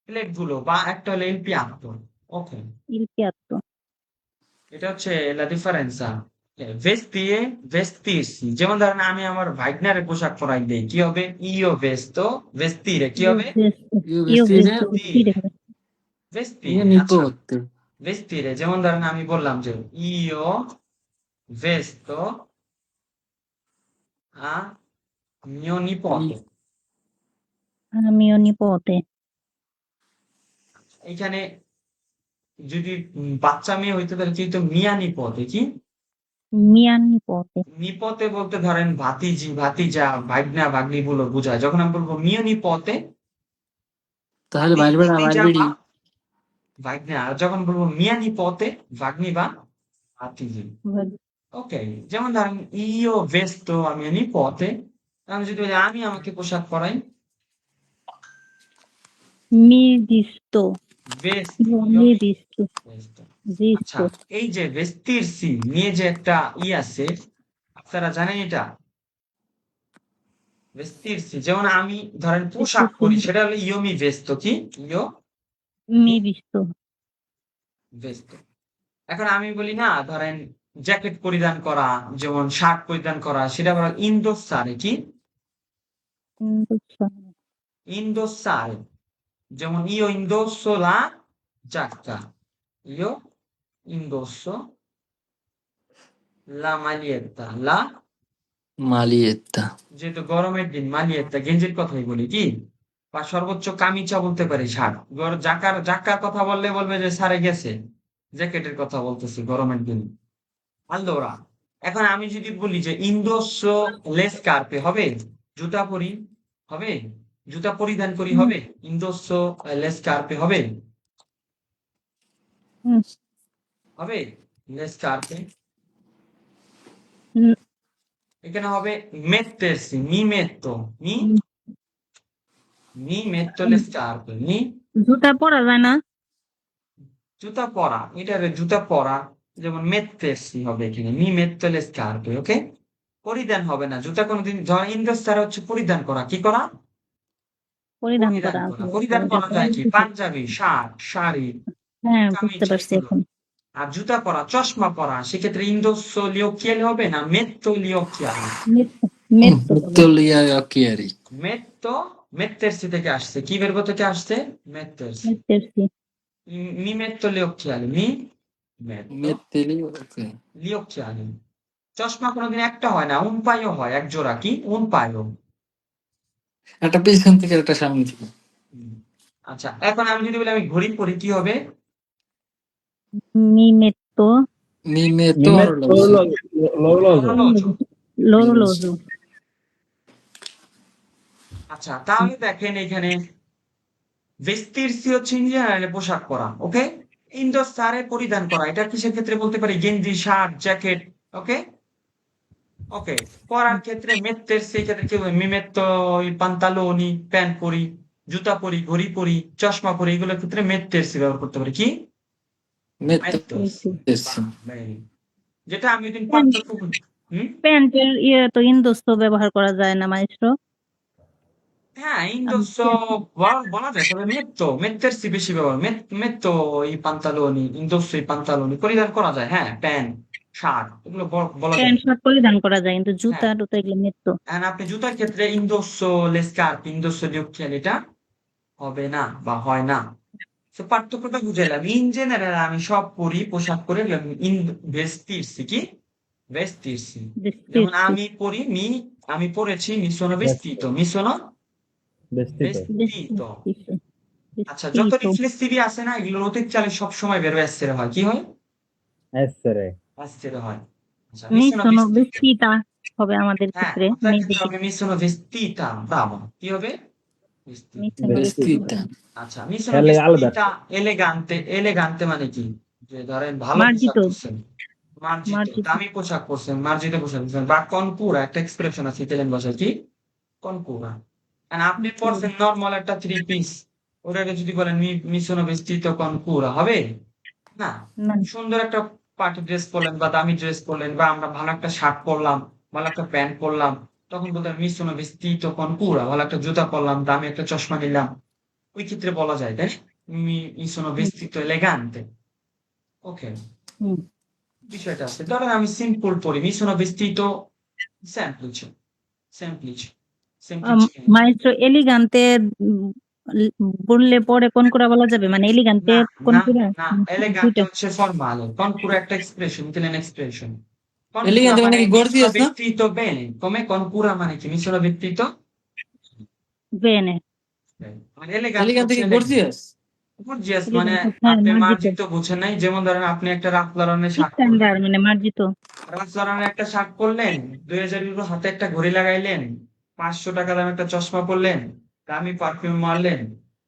plate গুলো, বা একটা হলো il piatto। ওকে, il piatto, এটা হচ্ছে la differenza। vestire, vestirsi। যেমন ধরেন আমি আমার ভাইগনারে পোশাক পরাই দেই, কি হবে? io vesto, vestire, কি io হবে? vesto, Io io vestire vesto vestire, mio vestire, আচ্ছা nipote. vestire, যেমন ধরেন আমি বললাম যে io vesto a mio nipote। mio nipote, এখানে যদি বাচ্চা মেয়ে হইতে তাহলে কি হইতো? মিয়া নিপতে। কি mia nipote, নিপতে বলতে ধরেন ভাতিজি, ভাতিজা, ভাগ্না, ভাগ্নি বলে বোঝায়। যখন আমি বলবো মিও নিপতে, তাহলে বাইরে বেড়া ভাতিজা বাইরে বা ভাগ্না। আর যখন বলবো মিয়া নিপতে, ভাগ্নি বা ভাতিজি। ওকে, যেমন ধরেন ইও ভেস্তো আমি নিপতে, আমি যদি বলি আমি আমাকে পোশাক পরাই, mi visto, veshti, mi visto, ভেস্তো। আচ্ছা, visto, এই যে ভেস্তিরসি নিয়ে যে একটা আছে, আপনারা জানেন এটা? ভেস্তিরসি, যেমন আমি ধরেন পোশাক পরি, সেটা হলো ইও মি ভেস্তো। কি ইও mi visto, ভেস্তো। এখন আমি বলি না, ধরেন জ্যাকেট পরিধান করা, যেমন শার্ট পরিধান করা, সেটা বলা ইন্দোসারে। কি indossare, ইন্দোসারে। যেমন io indosso la giacca, io indosso la maglietta, la মালিয়েত্তা। যেহেতু গরমের দিন মালিয়েত্তা গেঞ্জির কথাই বলি, কি বা সর্বোচ্চ কামিজা বলতে পারি, শার্ট। জাকার কথা বললে বলবে যে সারে গেছে, জ্যাকেটের কথা বলতেছি গরমের দিন। আল্লোরা, এখন আমি যদি বলি যে ইন্দোসো লে স্কার্পে, হবে? জুতা পরি, হবে? জুতা পরিধান করি, হবে? ইন্দোসো লে স্কার্পে, হবে? Mm. হবে লে স্কার্পে। Mm. এখানে হবে mettersi, mi metto, mi metto le scarpe, mi জুতা পরা যায় না? জুতা পরা, এটার জুতা পরা, যেমন mettersi হবে এখানে, mi metto le scarpe, ওকে? পরিধান হবে না, জুতা কোনোদিন, ধর ইন্দোস্তার হচ্ছে পরিধান করা, কি করা? পরিধান পরিধান করা। করা। পরিধান করা যায় কি? পাঞ্জাবি, শার্ট, শাড়ি, হ্যাঁ কামিজ, বুঝতে পারছি এগুলো। এখন। আর জুতা পরা, চশমা পরা, সেক্ষেত্রে ইন্দোসো gli occhiali হবে না, metto gli occhiali। মেট্রো মিত্তলিয়া অকিয়ারি। metto, mettersi থেকে আসছে, কি verbo থেকে আসছে? mettersi। মেট্রো Mi metto le occhiali, mi metto মেত্তেলি ওকে। gli occhiali। চশমা কোনোদিন একটা হয় না, un paio হয়, এক জোড়া। কি un paio। একটা পেছন থেকে একটা সামনে থেকে। আচ্ছা, এখন আমি যদি বলি আমি ঘড়ি পরি, কি হবে? mi metto Mi metto Mi metto orologio. l'orologio. Orologio। l'orologio, আচ্ছা, তাহলে দেখেন এখানে ভেস্তিরসি হচ্ছে ইন্ডিয়ান পোশাক পরা, ওকে? ইন্দোস্তারে পরিধান করা, এটা কিসের ক্ষেত্রে বলতে পারি? গেঞ্জি, শার্ট, জ্যাকেট, ওকে? ওকে, পরার ক্ষেত্রে মেত্তেরসি ক্ষেত্রে কি হবে? মি মেত্তো পান্তালোনি, প্যান্ট পরি, জুতা পরি, ঘড়ি পরি, চশমা পরি, এগুলোর ক্ষেত্রে মেত্তেরসি ব্যবহার করতে পারি। কি Mettersi. যেটা আমি দিন পার্থক্য প্যান্টের তো ইন্দোস্ত ব্যবহার করা যায় না মাইস্ট্রো? হ্যাঁ, ইন্দোসো বলা যায়, তবে মেত্তেরসি বেশি ব্যবহার। মেত্তো এই পান্তালোনি, ইন্দোসো এই পান্তালোনি পরিধান করা যায়। হ্যাঁ, প্যান্ট, শার্ট, এগুলো বলা যায়। প্যান্ট শার্ট পরিধান করা যায়, কিন্তু জুতা টুতা এগুলো মেট্রো। আর আপনি জুতার ক্ষেত্রে ইন্দোসো লে স্কার্পে, ইন্দোসো গli occhiali, এটা হবে না বা হয় না। তো পার্থক্যটা বুঝাইলাম। ইন জেনারেল আমি সব পরি, পোশাক পরে ভেস্টিরসি। কি ভেস্টিরসি। যেমন আমি পরি মি আমি পড়েছি mi sono vestito, mi sono Vestito. vestito। আচ্ছা, যত Vestito. রিফ্লেক্সিভই আছে না, এগুলোর অতীত কালে সবসময় বের হয়ে essere হয়। কি হয়? Essere. essere হয়। আচ্ছা, mi Mi sono sono vestito। vestita হবে আমাদের হ্যাঁ, ক্ষেত্রে আপনার ক্ষেত্রে মেয়েদের হবে mi sono vestita। ব্রাভো। কি হবে? mi vestita। sono Vestita. vestita আচ্ছা, mi sono Alberto. vestita elegante। elegante মানে কি? যে ধরেন ভালো পোশাক মার্জিত পরছেন, মার্জিত মার্জিত দামি পোশাক পরছেন, মার্জিত পোশাক পরছেন। বা কনপুরা একটা এক্সপ্রেশন আছে ইতালিয়ান ভাষায়, কি? কনপুরা। And আপনি পরছেন নরমাল একটা থ্রি পিস, ওটাকে যদি বলেন mi sono vestito con cura, হবে না? না সুন্দর একটা পার্টি ড্রেস পরলেন বা দামি ড্রেস পরলেন, বা আমরা ভালো একটা শার্ট পরলাম, ভালো একটা প্যান্ট পরলাম, তখন বলতে mi sono vestito con cura। ভালো একটা জুতা পরলাম, দামি একটা চশমা নিলাম, ওই ক্ষেত্রে বলা যায়, তাই না? mi sono হুম, vestito elegante। ওকে, হুম। বিষয়টা আছে। ধরেন আমি সিম্পল পড়ি, mi sono vestito semplice। semplice semplice কি? মাইস্ট্রো এলিগান্তে বললে পরে কোন করে বলা যাবে মানে এলিগান্তে না, কোন না, করে না, elegante দুইটা হচ্ছে ফরমাল, কনপুরা একটা এক্সপ্রেশন, ইতালিয়ান এক্সপ্রেশন। কনপুরা এলিগেন্ট মানে মানে কি mi sono গর্জিয়াস না? vestito bene, come কনপুরা মানে কি? mi sono vestito বেনে bene। মানে এলিগান্ট এলিগেন্ট হচ্ছে কি এলিগান্ট। গর্জিয়াস? গর্জিয়াস মানে এলিগান্ট হ্যাঁ আপনি মার্জিত মার্জিত বুঝেন নাই। যেমন ধরেন আপনি একটা রাফ লরনের শার্ট পরলেন, স্ট্যান্ডার্ড মানে মার্জিত রাফ লরনের একটা শার্ট পরলেন, 2000 ইউরো হাতে একটা ঘড়ি লাগাইলেন, 500 টাকা দাম একটা চশমা পরলেন, দামি পারফিউম মারলেন,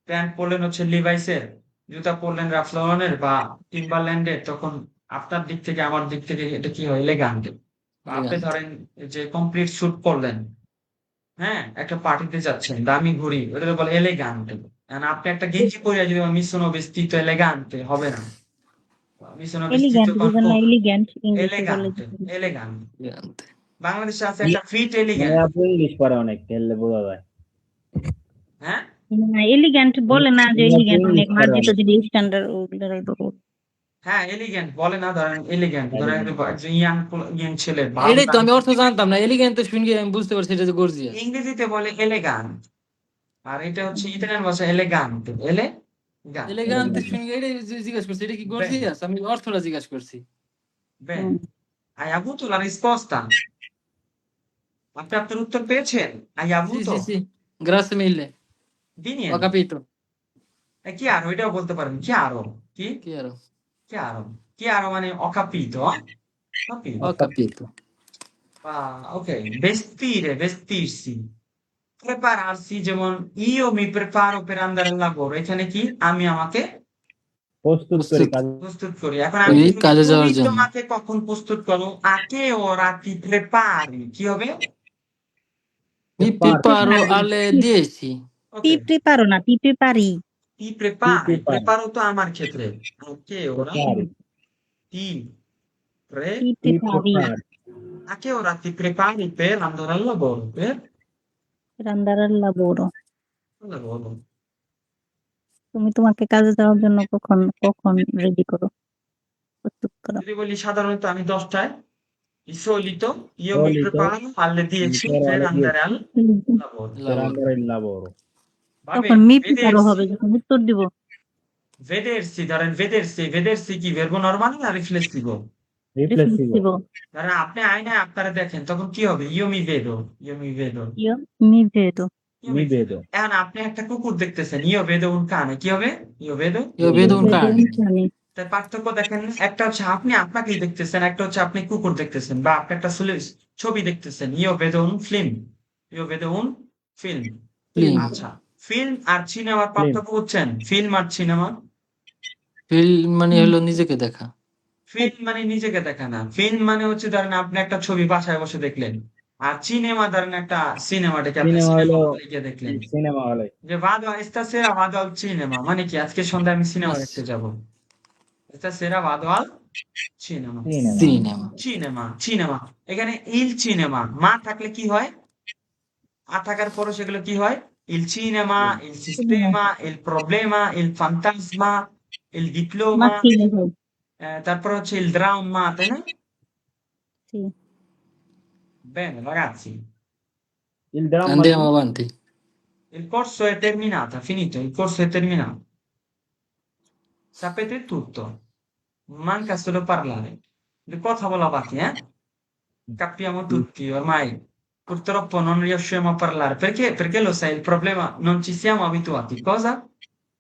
প্যান্ট পরলেন হচ্ছে লিভাইসের, জুতা পরলেন রাফ লরনের বা টিম্বারল্যান্ডের, তখন আপনার দিক থেকে আমার দিক থেকে এটা কি হয়? এলিগান্ট। বা আপনি এলিগেন্ট ধরেন যে কমপ্লিট স্যুট পরলেন, হ্যাঁ, একটা পার্টিতে যাচ্ছেন, দামি ঘড়ি, ওটাকে বলে এলিগান্ট। আপনি একটা গেঞ্জি পরে যদি mi sono vestito elegante, হবে না। mi sono vestito elegant con বুঝেন না cura। এলিগ্যান্ট ইংলিশে বলে elegante দিবেন। elegante এলিগেন্ট বাংলাদেশে আছে ই- একটা ফিট মানে এলিগ্যান্ট। আপনি ইংলিশ পারে অনেক, খেললে বোঝা যায়। হ্যাঁ, না এলিগ্যান্ট বলে না যে উনি আপনি এলিগ্যান্ট ইংলিশ অনেক পারে মার্জিত অনেক। যদি স্ট্যান্ডার্ড ওগুলো হ্যাঁ, এলিগ্যান্ট বলে না, ধরেন এলিগ্যান্ট, ধরেন Elegant. একজন ইয়াং ইয়াং ছেলে ভালো এটাই তো দামি আমি অর্থ জানতাম না, এলিগেন্ট তো শুনে আমি বুঝতে পারছি এটা যে গর্জিয়াস। ইংরেজিতে বলে এলেগান্ট, আর এটা হচ্ছে ইতালিয়ান ভাষা এলেগান্ট। এলেগান্ট। Elegant Elegant. শুনে এটাই জিজ্ঞাসা করছি এটা কি বেন, গর্জিয়াস, আমি অর্থটা জিজ্ঞাসা করছি। Ben, hai avuto la risposta? আপনি আপনার উত্তর পেয়েছেন? hai জি avuto? জি জি, গ্রাসে মিললে Bien। ho capito। chiaro, এটাও বলতে পারেন, chiaro। কি? কি আর chiaro। chiaro মানে ho capito, capito। ho capito। ok, vestire, vestirsi, prepararsi, যেমন io mi preparo per andare al lavoro, এখানে কি? আমি আমাকে প্রস্তুত করি প্রস্তুত কাজ। প্রস্তুত করি। এখন আমি করি বলি কাজে তুমি যাওয়ার জন্য। তোমাকে কখন প্রস্তুত করো? a che ora ti prepari? কি হবে? Mi পার preparo alle 10। ওকে, প্রিপারো না প্রিপারি ti কি prepari, পেপার preparo তো আমার ক্ষেত্রে, a che ora paper ti pre কি প্রিপারি paper a che ora ti prepari per andare al lavoro? Per রান্দার লাবোরো al lavoro। তুমি তোমাকে কাজে যাওয়ার জন্য কখন কখন রেডি করো প্রস্তুত করো যদি বলি সাধারণত আমি 10টায়, di solito io mi solito preparo alle 10 per per alle andare 10 al lavoro। per lavoro। andare al lavoro। Va তখন bene, মি প্রিপারো vedersi, হবে যখন উত্তর দিব vedersi, ধরেন vedersi কি verbo normale না riflessivo? Riflessivo। রিফ্লেক্সিভ ধরেন আপনি আয়নায় আপনারা দেখেন, তখন কি হবে? io mi vedo, io mi vedo, ইয়ো মি ভেদো io Mi mi vedo। vedo। এখন আপনি একটা কুকুর দেখতেছেন, io vedo un cane, কি হবে? io vedo। Io vedo un ভেদো cane। জানি তার পার্থক্য দেখেন, একটা হচ্ছে আপনি আপনাকেই দেখতেছেন, একটা হচ্ছে আপনি কুকুর দেখতেছেন, বা আপনি একটা ছবি দেখতেছেন, io vedo un film, io vedo un film। Film. আচ্ছা, ফিল্ম আর সিনেমার Film। পার্থক্য বুঝছেন? ফিল্ম আর সিনেমা, ফিল্ম মানে হলো নিজেকে দেখা। ফিল্ম মানে নিজেকে দেখা না, ফিল্ম মানে হচ্ছে ধরেন আপনি একটা ছবি বাসায় বসে দেখলেন, আর সিনেমা ধরেন একটা সিনেমাটাকে আপনি সিনেমা সিনেমা হলো হলে গিয়ে দেখলেন। সিনেমা হলে। যে stasera vado al cinema মানে কি? আজকে সন্ধ্যায় আমি সিনেমা আস দেখতে যাব। stasera vado al cinema। Cinema. Cinema. Cinema, cinema, এখানে il cinema মা থাকলে কি হয়? আ থাকার পরও সেগুলো কি হয়? il cinema, il sistema, il problema, il fantasma, il diploma, মাঝখানে হয় তারপর হচ্ছে il dramma, তাই না? জি। Bene ragazzi, Il dramma di Andiamo avanti। il corso è terminato, finito, il corso è terminato, sapete tutto, manca solo parlare, কথা বলা বাকি, capiamo tutti ormai, purtroppo non riusciamo a parlare. Perché lo sai, il problema non ci siamo abituati. Cosa?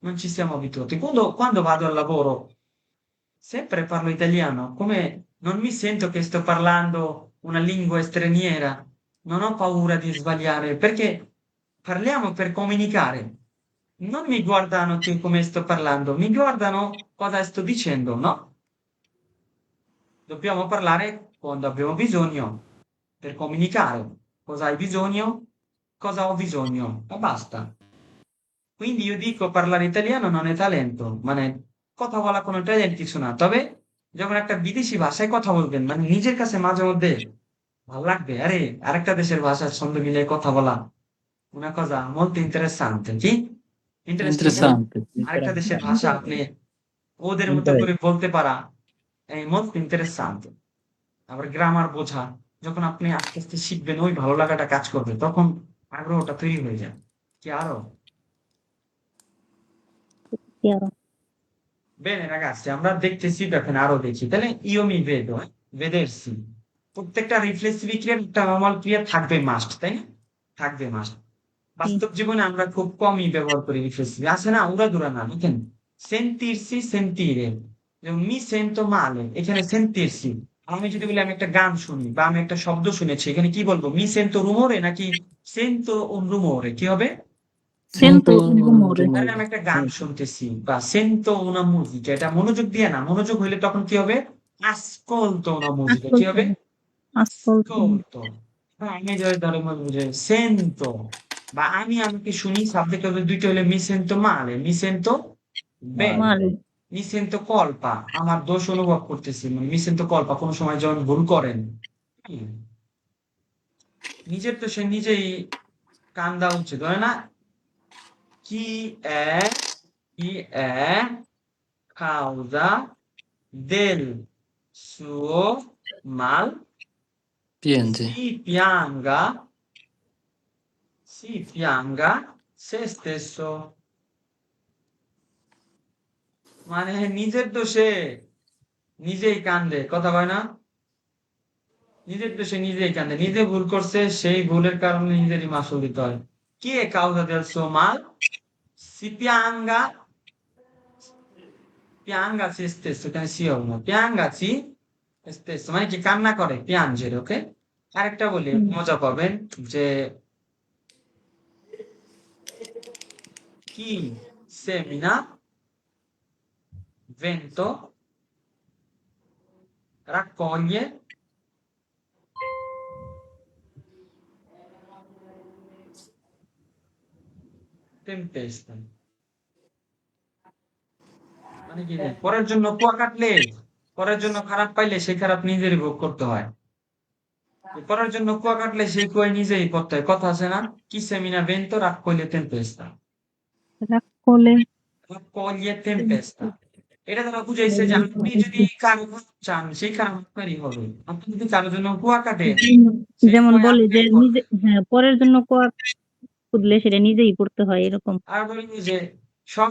Non ci siamo abituati. Quando vado al lavoro, sempre parlo italiano, come non mi sento che sto parlando una lingua straniera, non ho paura di sbagliare, perché parliamo per comunicare. Non mi guardano che come sto parlando, mi guardano cosa sto dicendo, no? Dobbiamo parlare quando abbiamo bisogno per comunicare. Cosa hai bisogno? Cosa ho bisogno? E basta. Quindi io dico parlare italiano non è talento, মানে কথা বলা কোনো talent কিছু না। তবে যখন একটা বিদেশি ভাষায় কথা বলবেন, মানে নিজের কাছে মাঝে মধ্যে ভালো লাগবে। আরে আরেকটা দেশের ভাষার ছন্দ মিলিয়ে কথা বলা। Una cosa molto interessante, কি? ইন্টারেস্টিং না? Interessante. আরেকটা দেশের ভাষা আপনি ওদের মতো করে ইন্টারেস্ট বলতে পারা, molto interessante। আবার গ্রামার বোঝা, যখন আপনি আস্তে আস্তে শিখবেন, ওই ভালো লাগাটা কাজ করবে, তখন আগ্রহটা তৈরি হয়ে যায়। কি আরো? Chiaro. Bene ragazzi, আমরা দেখতেছি দেখেন আরো দেখি। তাহলে io mi vedo, vedersi। প্রত্যেকটা রিফ্লেক্সিভ ক্রিয়ার একটা নরমাল ক্রিয়া থাকবে মাস্ট, তাই না? থাকবে মাস্ট। Sì. বাস্তব জীবনে আমরা খুব কমই ব্যবহার করি রিফ্লেক্সিভ। আছে না উড়াধুরা না, দেখেন সেন্টিরসি, সেন্টিরে। যেমন মি সেন্টো মালে, এখানে সেন্টিরসি। আমি যদি বলি আমি একটা গান শুনি বা আমি একটা শব্দ শুনেছি, এখানে কি বলবো? মি সেন্টো রুমোরে নাকি সেন্টো un rumore? কি হবে? Sento un rumore. ধরেন আমি একটা গান শুনতেছি বা সেন্টো una musica, এটা মনোযোগ দিয়ে না, মনোযোগ হইলে তখন কি হবে? ascolto una musica, কি হবে? Ascolto. ascolto। হ্যাঁ, আমি ধরে বলবো যে sento বা আমি আমাকে শুনি, সাবজেক্ট হবে দুইটা হলে mi sento male, mi sento bene, Male. mi sento colpa, আমার দোষ অনুভব করতেছি, মানে mi sento colpa, কোনো সময় যখন ভুল করেন, হুম, নিজের তো সে নিজেই কান দেওয়া উচিত, হয় না? কি chi è causa del suo mal Piange. si pianga se stesso। মানে নিজের দোষে নিজেই কান্দে, কথা কয় না? নিজের দোষে নিজেই কান্দে, নিজে ভুল করছে, সেই ভুলের কারণে নিজেরই মাসুল দিতে হয়। কি è causa del suo mal si pianga, pianga se stesso, এখানে সি হবে না, pianga si stesso মানে কি কান্না করে, পিয়াঞ্জের। ওকে, আরেকটা বলি মজা পাবেন যে chi semina vento raccoglie tempesta। মানে কি জানেন? পরের জন্য কুয়া কাটলে, পরের জন্য খারাপ পাইলে সেই খারাপ নিজেরই ভোগ করতে হয়। পরের জন্য কুয়া কাটলে সেই কুয়ায় নিজেই করতে হয়। কথা আছে না? কি সেমিনা ভেন্তো raccoglie tempesta, Raccole. raccoglie tempesta। এটা দ্বারা বুঝাইছে যে আপনি যদি কারো ভালো চান, সেই কারো আপনারই হবে। আপনি যদি কারোর জন্য কুয়া কাটেন, সেই যেমন কুয়ায় বলে যে আপনারই পড়বে। নিজে হ্যাঁ পরের জন্য কোয়া খুদলে সেটা নিজেই পড়তে হয় এরকম। আর বলি যে সব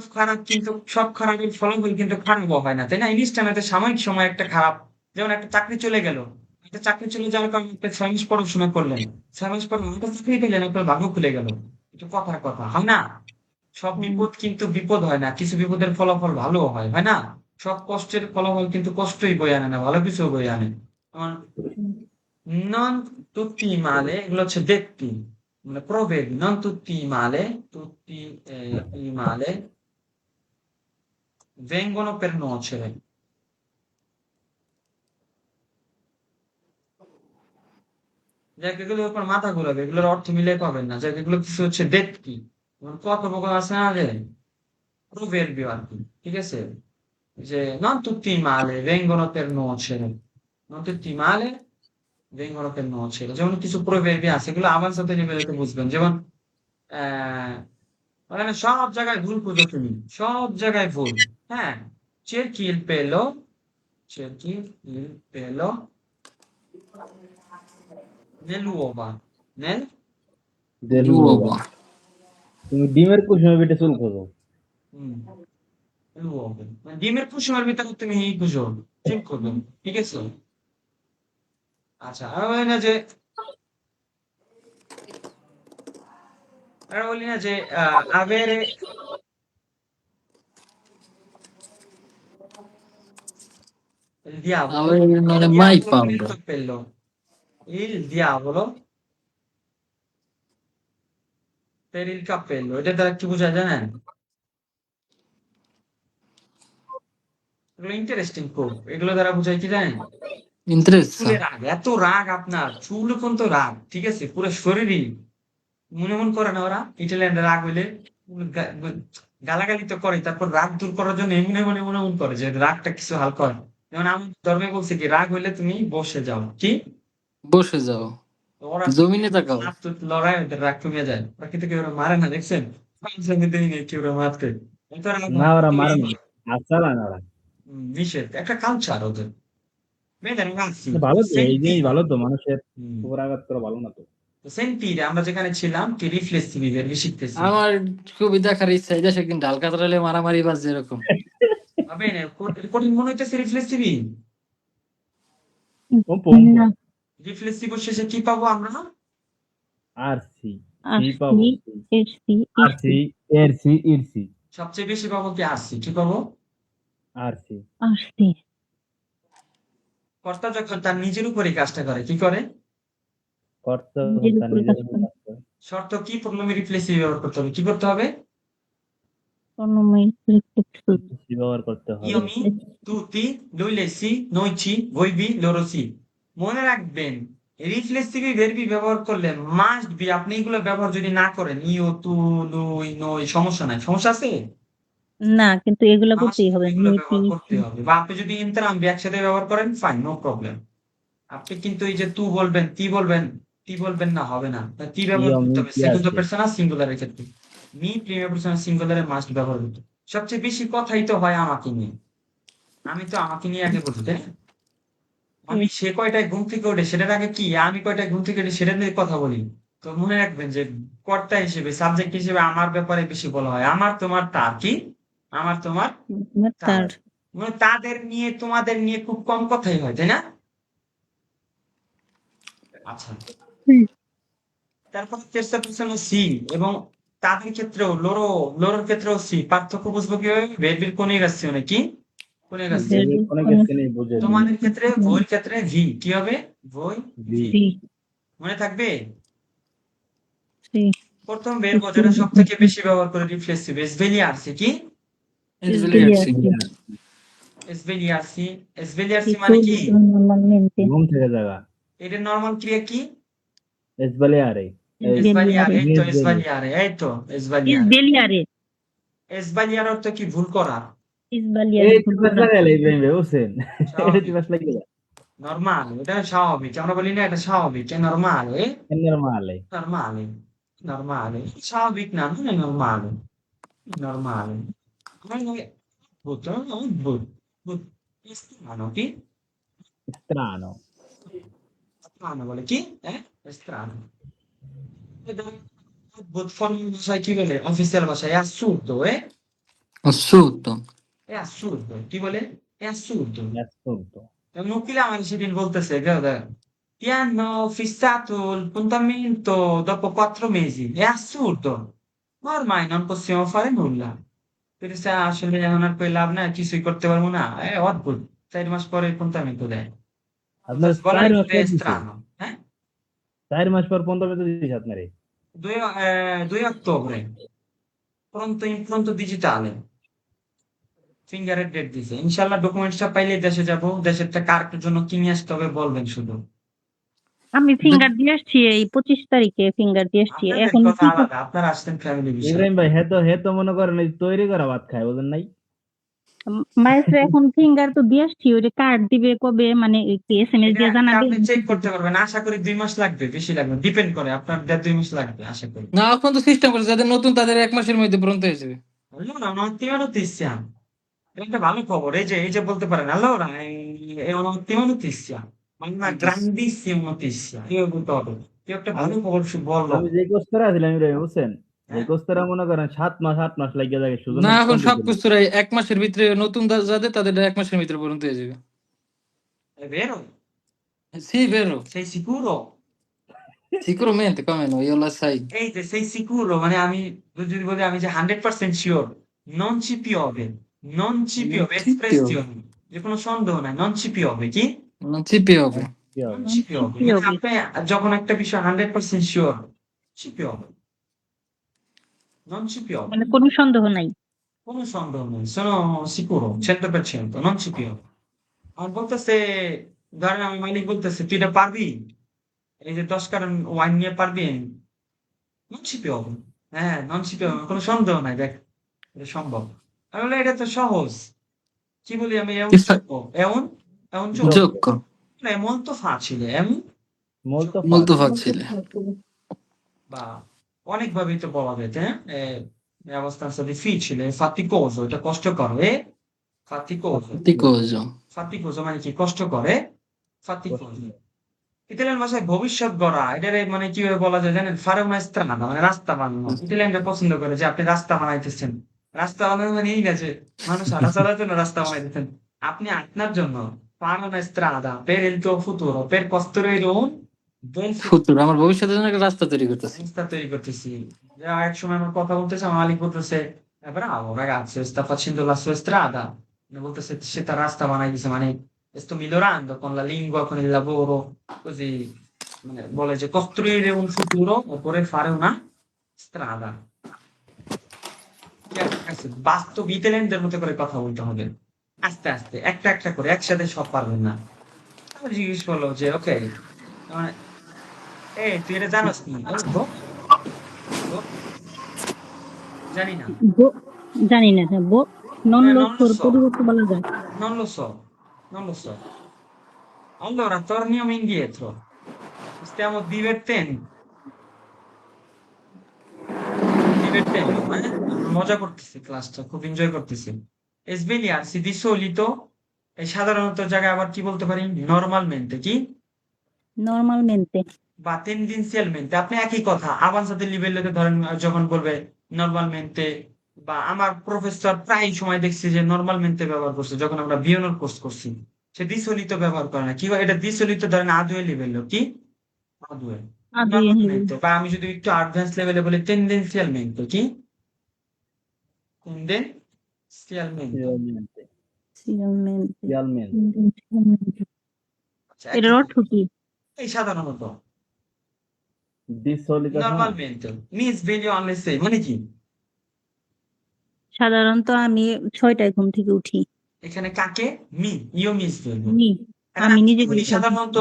খারাপের ফলাফল কিন্তু খারাপও হয় না, তাই না? ইনস্ট্যান্ট একটা সাময়িক সময় একটা খারাপ, যেমন একটা চাকরি চলে গেল, একটা চাকরি চলে যাওয়ার কারণে একটা 6 মাস পড়াশোনা করলেন, 6 মাস পর একটা চাকরি পেলেন, আপনার ভাগ্য খুলে গেল। এটা কথার কথা, হয় না? সব বিপদ কিন্তু বিপদ হয় না, কিছু বিপদের ফলাফল ভালো হয়, হয় না? সব কষ্টের ফলাফল কিন্তু কষ্টই বয়ে আনে না, ভালো কিছু বয়ে আনে। যেমন non tutti i male, এগুলো হচ্ছে দেত্তি, মানে প্রভেদ। non tutti i male, tutti i male vengono per nuocere। যাক এগুলোর উপর মাথা ঘুরাবে, এগুলোর অর্থ মিলে পাবেন না। যাক এগুলো কিছু হচ্ছে দেত্তি, কথোপকথন আছে না যে প্রোভেরবিও আর কি, ঠিক আছে? যে non tutti i male vengono per nuocere, non tutti i male vengono per nuocere, যেমন কিছু প্রোভেরবি আছে, এগুলো আমার সাথে লেভেলে বুঝবেন। যেমন আহ মানে সব জায়গায় ভুল খুঁজো তুমি, সব জায়গায় ভুল। হ্যাঁ, cerchi il pelo, cerchi il pelo nell'uova, nel L'uovo. তুমি ডিমের কুসুমে পিঠে চুল খোঁজো। mm, nell'uovo। মানে ডিমের কুসুমের ভিতরে তুমি খুঁজো, ঠিক করবে, ঠিক আছে? আচ্ছা, আমি বলি না যে আমরা বলি না যে avere il diavolo, আবার মানে il মাই diavolo per il pound cappello. Il diavolo per il cappello. এটা দ্বারা কি বোঝায় জানেন? এগুলো ইন্টারেস্টিং খুব। এগুলো দ্বারা বোঝায় কি জানেন? ইন্টারেস্ট। চুলে রাগ, এত রাগ আপনার, চুল পর্যন্ত রাগ, ঠিক আছে? পুরো শরীরই মনে মন করে না ওরা ইটালিয়ানরা রাগ হইলে গালাগালি তো করে, তারপর রাগ দূর করার জন্য এমনি মনে মনে মন করে যে রাগটা কিছু হালকা হয়। যেমন আমার ধর্মে বলছে কি রাগ হইলে তুমি বসে যাও, কি বসে যাও, তো ওরা জমিনে তাকাও। মার তো লড়াই ওদের রাগ কমিয়ে যায়, ওরা কিন্তু কেউ ওরা মারে না, দেখছেন? পাঁচজনের দিনই নেই কেউ ওরা মারতে, এত রাগ না, হয় ওরা কি মারে না, হাত চালায় না ওরা। নিষেধ, একটা কালচার ওদের। মেয়েদের রাখছি তো ভালো তো, এই সেন্টি। জিনিস ভালো তো, মানুষের উপর আঘাত করা ভালো না তো। সেন্টিরে আমরা যেখানে ছিলাম কি রিফ্লেক্সিভ বিহেভিয়ার শিখতেছি। আমার খুবই দেখার ইচ্ছা, এই দেশে একদিন ঢাল কাতরালে মারামারি বাজ যেরকম। ভাবেন কঠিন মনে হইতেছে রিফ্লেক্সিভই। না, রিফ্লেক্সিভ শেষে কি পাবো আমরা? আর সি, সি পাবো, আসছি, এসছি, আর ইসছি, সি, এর সি, ইর সি, সবচেয়ে বেশি পাবো কি আসছি, কি পাবো? আর সি। আসছি। কর্তা যখন তার নিজের উপরে কাজটা করে কি করে? কর্তা নিজের তার উপর নিজের কাজ উপর করে। কাজ করে। শর্ত কি প্রবলেমে রিফ্লেক্সিভ ব্যবহার করতে হবে, কি করতে হবে? অনময় রিফ্লেক্সিভ। সি ব্যবহার করতে ইও হবে। মি, তুতি, লইলেসি, নইচি, বইবি, লরসি। মনে রাখবেন রিফ্লেক্সিভ ভার্বি ব্যবহার করলে মাস্ট বি, আপনি এগুলো ব্যবহার যদি না করেন ইও, তু, লুই, নই, সমস্যা নাই, সমস্যা আছে? না, কিন্তু এগুলা মাস্ট করতেই হবে। এগুলো মিটি, ব্যবহার করতে হবে। বা আপনি যদি ইন্টারাম একসাথে ব্যবহার করেন ফাইন, নো প্রবলেম। আপনি কিন্তু এই যে তু বলবেন, তি বলবেন না, হবে না। তি ব্যবহার ইয়মি করতে হবে কি সেকেন্ড আছে? পারসন আর সিঙ্গুলারের ক্ষেত্রে। মি প্রিমিয়ার পারসন আর সিঙ্গুলারে মাস্ট ব্যবহার করতে। সবচেয়ে বেশি কথাই তো হয় আমাকে নিয়ে। আমি তো আমাকে নিয়ে আগে বলি, তাই না? আমি সে কয়টায় ঘুম থেকে ওঠে সেটার আগে কি, আমি কয়টায় ঘুম থেকে ওঠে সেটা নিয়ে কথা বলি। তো মনে রাখবেন যে কর্তা হিসেবে, সাবজেক্ট হিসেবে আমার ব্যাপারে বেশি বলা হয়। আমার, তোমার, তার, কি আমার, তোমার, তার। তার। মানে তাদের নিয়ে তোমাদের নিয়ে খুব কম কথাই হয়, তাই না? আচ্ছা, তারপর চেষ্টা করছেন সি, এবং তাদের ক্ষেত্রেও লোরোর ক্ষেত্রেও সি। পার্থক্য বুঝবো কিভাবে? ভেরবির কোনিগাসিওনে, কি কোনিগাসিওনে। বেবি অনেক গেছে নেই, বুঝে নি। তোমাদের ক্ষেত্রে ভইর ক্ষেত্রে ভি, কি হবে? ভই, জি। ভি। সি, মনে থাকবে? সি, প্রথম verb যেটা সব থেকে বেশি ব্যবহার করে রিফ্লেক্সিভ, এসভেলিয়ারসি, কি এসবিলিয়ারসি। এসভেলিয়ারসি। এসভেলিয়ারসি মানে কি? normalmente, ঘুম থেকে জাগা। এটার নরমাল ক্রিয়া কি? এসবালিয়ারে, এই এসভালিয়ার, এই তো মিস বেলি। এসভালিয়ারে, এই তো এসভালিয়ারে। isbeliare, এসভালিয়ার অর্থ কি? ভুল করা। isbeliare এই ভুল তুই বাস করা। লাগাইলে ইব্রাহিম ভাই, বুঝছেন? এটা তুই স্বাভাবিক, বাস লাগিয়ে নরমাল, এটা স্বাভাবিক। আমরা বলি না এটা স্বাভাবিক, নরমালে, নরমালে। নরমালে, নরমালে। স্বাভাবিক না, মানে নরমালে, নরমালে। মানে অদ্ভুত, অদ্ভুত, অদ্ভুত। স্থানো, কি স্ট্রানো। স্থানো বলে, কি স্থানো। এটা অদ্ভুত। ফর্মাল ভাষায় কি বলে? অফিসিয়াল ভাষায় assurdo, অসুতো। assurdo, কি বলে? assurdo। অ্যাবসুর্দ। Un nucleo আমার সেদিন বলতেছে, guarda, ti hanno fissato il appuntamento dopo 4 mesi. È assurdo, ma ormai non possiamo fare nulla. Pensa আসলে এখন আর কই লাভ নাই, কিছুই করতে পারবো না। অদ্ভুত, 4 মাস পরে appuntamento দেয়। আপনার Just বলাই 4 মাস পর দিছে। strano, হ্যাঁ? 4 মাস পর 15 তো দিছে আপনারে। 2 ottobre, in pronto digitale, ফিঙ্গারের ডেট দিছে। ইনশাল্লাহ ডকুমেন্টসটা পাইলে দেশে যাব। দেশেরটা কার জন্য কি নিয়ে আসতে হবে বলবেন শুধু। আমি ফিঙ্গার দিয়ে আসছি এই 25 তারিখে ফিঙ্গার দিয়ে আসছি। আপনাদের এখন কথা আলাদা, আপনারা আসছেন ফ্যামিলি বিষয়। ইব্রাহিম ভাই, হে তো মনে করেন এই তৈরি করা ভাত খায়, বুঝেন নাই? মায়ের এখন ফিঙ্গার তো দিয়ে আসছি, ওই যে কার্ড দিবে কবে, মানে এসএমএস এটা দিয়ে জানাবে। আপনি চেক করতে পারবেন। আশা করি 2 মাস লাগবে, বেশি লাগবে, ডিপেন্ড করে আপনার। 1.5-2 মাস লাগবে আশা করি। না, এখন তো সিস্টেম করেছে যাদের নতুন তাদের 1 মাসের মধ্যে পূরণ হয়ে যাবে। Allora un'ottima notizia, এটা একটা ভালো খবর। এই যে বলতে পারেন allora è un'ottima notizia, ma una grandissima notizia, io বলতে হবে কেউ একটা ভালো আমি খবর বললো। আমি যে কোস্তরা আছিলাম ইব্রাহিম, বুঝছেন? যে হ্যাঁ, কোস্তরা মনে করেন 7 মাস লাগিয়ে যায় শুধু না, না এখন কমপ্লিট সব হলো। কিছুরাই 1 মাসের ভিতরে, নতুন যাদের তাদের 1 মাসের ভিতরে পূরণ হয়ে যাবে। è vero? সি বেরো। Sei sicuro? Sicuramente, come no, io la sai. এই যে sei sicuro মানে আমি যদি বলি আমি যে 100% sure, non ci piove, non ci Non piove, ci piove, espressione, যে কোনো সন্দেহ নাই, non ci piove, কি? non ci piove. non পিওবে। ci কি piove, কি মানে হবে? আপনি যখন একটা বিষয় 100% sure, ci piove, non ci piove, মানে কোনো সন্দেহ নাই। কোনো সন্দেহ নেই, sono sicuro, 100%, non ci piove। আমার বলতেছে, ধরেন আমি মালিক বলতেছে তুই এটা পারবি, এই যে 10 কারণ ওয়াইন নিয়ে পারবি, non ci piove, হ্যাঁ non ci piove, কোনো সন্দেহ নাই, দেখ এটা সম্ভব। আমি বললাম এটা তো সহজ, কি বলি আমি, è un Ti fa... gioco, è un gioco, Joko. Gioco, è molto facile, è un মোলতো gioco, molto ফাঁসি। facile. বা অনেক ভাবেই তো বলা যেতে, হ্যাঁ è abbastanza difficile, è faticoso, এটা কষ্টকর, è faticoso, Faticoso. faticoso মানে কি কষ্ট করে, faticoso, ইতালিয়ান ভাষায় ভবিষ্যৎ গড়া, এটার মানে কিভাবে বলা যায় জানেন, fare una strada মানে রাস্তা বানানো, ইতালিয়ানরা পছন্দ করে যে আপনি রাস্তা বানাইতেছেন, রাস্তা বানানো মানে এই না যে মানুষ হাঁটা চলার জন্য রাস্তা বানাইতেছেন, আপনি আপনার জন্য fare una strada per il tuo futuro, per costruire un bel futuro, Futuro, আমার ভবিষ্যতের জন্য একটা রাস্তা তৈরি করতেছি। রাস্তা তৈরি করতেছি। যা এক সময় আমার কথা বলতেছে, আমার মালিক বলতেছে bravo ragazzo, sta facendo la sua strada, mi বলতেছে সে তার রাস্তা বানাইতেছে, মানে sto migliorando con la lingua, con il lavoro, così মানে বলে যে costruire un futuro oppure fare una strada, ঠিক আছে? বাস্তব ইতালিয়ানদের মতো করে কথা বলতে হবে, আস্তে আস্তে একটা একটা করে, একসাথে সব পারবেন না। আমি জিজ্ঞেস করলো যে ওকে, মানে এই তুই এটা জানোস নি? বো, জানি না, বো জানি না, হ্যাঁ নন non lo লোসোর so, পরিবর্তে বলা যায়। non lo so, non lo so. Allora torniamo indietro, stiamo divertendo, আমরা মজা করতেছি, ক্লাসটা খুব এনজয় করতেছি। Svegliarsi di solito, এই সাধারণত জায়গায় আবার কি বলতে পারি, নরমালমেন্টে কি, নরমালমেন্টে। বা টেন্ডেন্সিয়ালমেন্টে, আপনি একই কথা আভান্সাতে লিভেলে ধরেন যখন বলবে নরমালমেন্টে, বা আমার প্রফেসর প্রায় সময় দেখছি যে নরমালমেন্টে ব্যবহার করছে, যখন আমরা বিয়নর কোর্স করছি সে দিসলিত ব্যবহার করে না, কি হয়, এটা দিসলিত ধরেন আদুয়ে লেভেল কি, আদুয়ে আদি নরমালমেন্টে, বা আমি যদি একটু অ্যাডভান্স লেভেলে বলি টেন্ডেন্সিয়ালমেন্টে কি, টেন্ডেন্সিয়ালমেন্টে। ফিয়ালমেন্টে। সিয়ালমেন্টে। ফিয়ালমেন্ট। আচ্ছা এটার অর্থ কি? এই সাধারণত দি সলিতো না। নরমালমেন্টে মিস ভেলিও আনলেস মানে কি, সাধারণত আমি 6টায় ঘুম থেকে উঠি। এখানে কাকে, io mi sveglio, নি এখন আমি আমি কি নিজে বলি থেকে সাধারণত,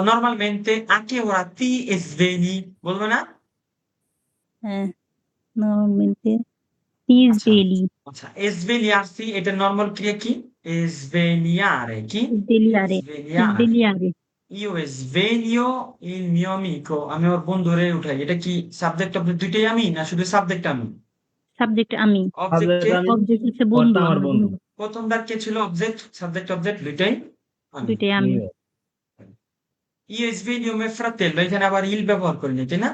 নরমালmente a che ora ti svegli, বলবো না? হ্যাঁ নরমালমেন্টে পিস আচ্ছা ডেইলি আচ্ছা, svegliarsi এটা নরমাল ক্রিয়া কি, svegliare কি, ডেলিয়ারে svegliare, ডেলিয়ারে io sveglio il mio amico, আমি ওর বন্ধুরে উঠাই, এটা কি সাবজেক্ট অবজেক্ট দুইটাই আমি, না শুধু সাবজেক্ট আমি, সাবজেক্ট আমি, অবজেক্টে সাবজেক্ট আমি, অবজেক্ট হচ্ছে কর্তা বন্ধু, আমার আমার বন্ধু। বন্ধু। প্রথমবার কে ছিল, অবজেক্ট সাবজেক্ট অবজেক্ট দুইটাই আমি। দুইটাই আমি। নিও। io sveglio mio fratello, এখানে আবার ইল ব্যবহার করিনি, তাই না?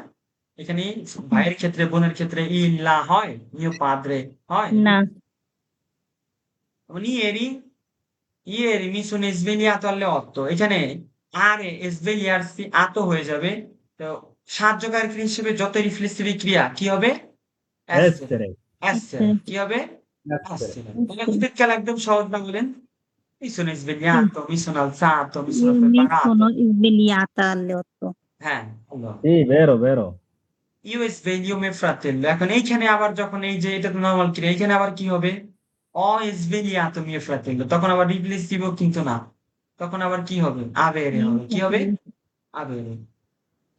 এখানে ভাইয়ের ক্ষেত্রে বোনের ক্ষেত্রে ইল লা হয়, mio padre হয়, না যেমন ieri mi sono svegliato alle 8, এখানে আরে svegliarsi আতো হয়ে যাবে, তো সাহায্যকারী ক্রিয়া হিসেবে যত রিফ্লেক্সিভ ক্রিয়া কি হবে, essere, এসরে। essere কি হবে, এসরে। essere, তাহলে অতীত কাল একদম সহজ না বলেন, mi sono svegliato, mi sono alzato, mi sono me preparato, সোনো ইসবেলিয়াতা লেওতো। হ্যাঁ allora ই বেরো বেরো। io sveglio mio fratello, এখন এইখানে আবার যখন এই যে এটা তো নরমাল ক্রিয়া, এইখানে আবার কি হবে, ho svegliato mio fratello, তখন আবার রিফ্লেক্সিভ কিন্তু না, তখন আবার কি হবে, avere হবে, কি হবে, avere।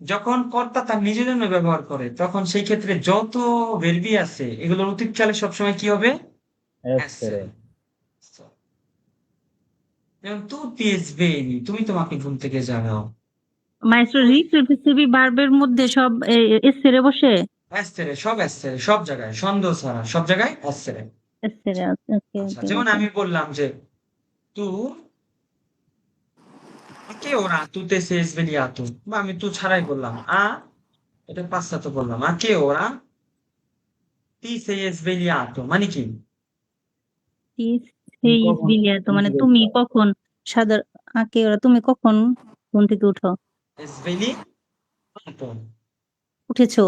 যখন কর্তা তার নিজের জন্য ব্যবহার করে তখন সেই ক্ষেত্রে যত ভেরবি আছে এগুলোর অতীতকালে সবসময় কি হবে, এসরে। essere। যেমন তুই svegli, তুমি তোমাকে ঘুম থেকে জাগাও, মাইস্টার রিফ্লেক্সিভ ভার্বের মধ্যে সব এসেরে বসে। essere সব essere, সব জায়গায় সন্দেহ ছাড়া সব জায়গায় essere। এসেরে ওকে আচ্ছা ওকে যেমন ওকে। আমি বললাম যে তু a che ora tu te sei svegliato, বা আমি তু ছাড়াই বললাম এটা পাঁচটা বললাম, a che ora ti sei svegliato মানে কি, তুমি সেই কখন ইসবেলিয়াতো ঘুম মানে থেকে তুমি উঠবা? কখন আঁকে ওরা তুমি কখন ঘুম থেকে উঠো? svegli তো উঠেছো?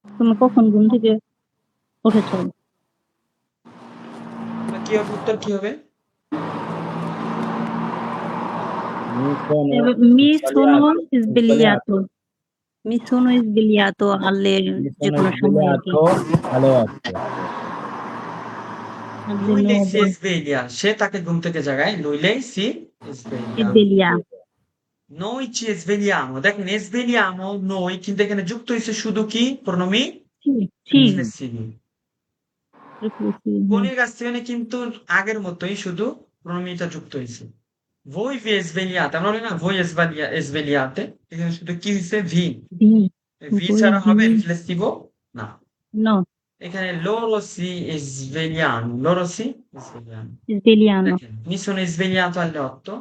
তুমি কখন ঘুম থেকে উঠেছো? কি হবে, উত্তর কি হবে? Mi sono Mi sono svegliato. svegliato. Mi sono svegliato alle Mi যে sono কোনো সময় আর কি। svegliato alle 8. Alle lui lei si 9 sveglia, সে তাকে ঘুম থেকে জাগায়, lui lei si sveglia, sveglia. noi ci svegliamo, দেখেন svegliamo noi কিন্তু এখানে যুক্ত হয়েছে শুধু কি প্রণমী Sì, sì, রিফ্লেক্সিভ। riflessivo. কনিগাসিয়নে কিন্তু আগের মতোই শুধু প্রণমীটা যুক্ত হয়েছে। voi vi svegliate, আমরা বলি না voi svegliate, এখানে শুধু কি হয়েছে ভি, Di, ভি voi ছাড়া হবে vi, রিফ্লেক্সিভ না। no, এখানে loro si svegliano, loro si svegliano, svegliano. দেখেন mi sono svegliato alle 8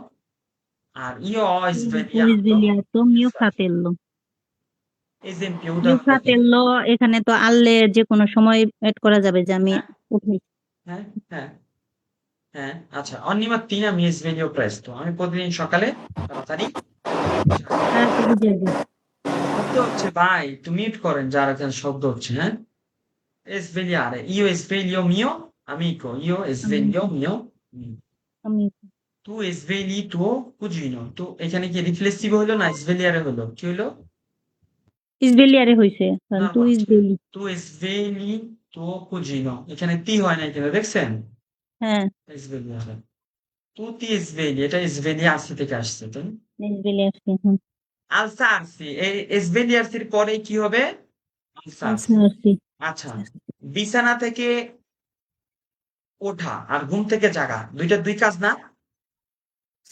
আর io ho Ho svegliato svegliato alle mio 7, fratello. Example Mio উদাহরণ দেখেন। fratello এখানে তো আল্লে যে কোনো সময় এড করা যাবে যে আমি হ্যাঁ উঠি। হ্যাঁ হ্যাঁ হ্যাঁ, আচ্ছা ogni mattina mi sveglio presto, আমি প্রতিদিন সকালে তাড়াতাড়ি জাগি। তাড়াতাড়ি জাগি। শব্দ হচ্ছে ভাই একটু মিউট করেন, যার এখানে শব্দ হচ্ছে। হ্যাঁ, svegliare, io sveglio mio amico, io আমি sveglio mio amico, আমি tu svegli tuo cugino, tu এখানে কি রিফ্লেক্সিভ হলো না svegliare হলো, কি হলো? ইসবেলিয়ারে হইছে। কারণ তুই নরমাল ছিল। ইসবেলি। tu svegli tuo cugino, এখানে তি হয় না, এখানে দেখছেন হ্যাঁ, svegliare, tu ti svegli, এটা svegliarsi থেকে আসছে, তাই না? ইসবেলি আসছে। হুম। alzarsi, এই svegliarsi পরে কি হবে? আচ্ছা alzarsi। আসছি। আচ্ছা, বিছানা থেকে ওঠা আর ঘুম থেকে জাগা দুইটা দুই কাজ না?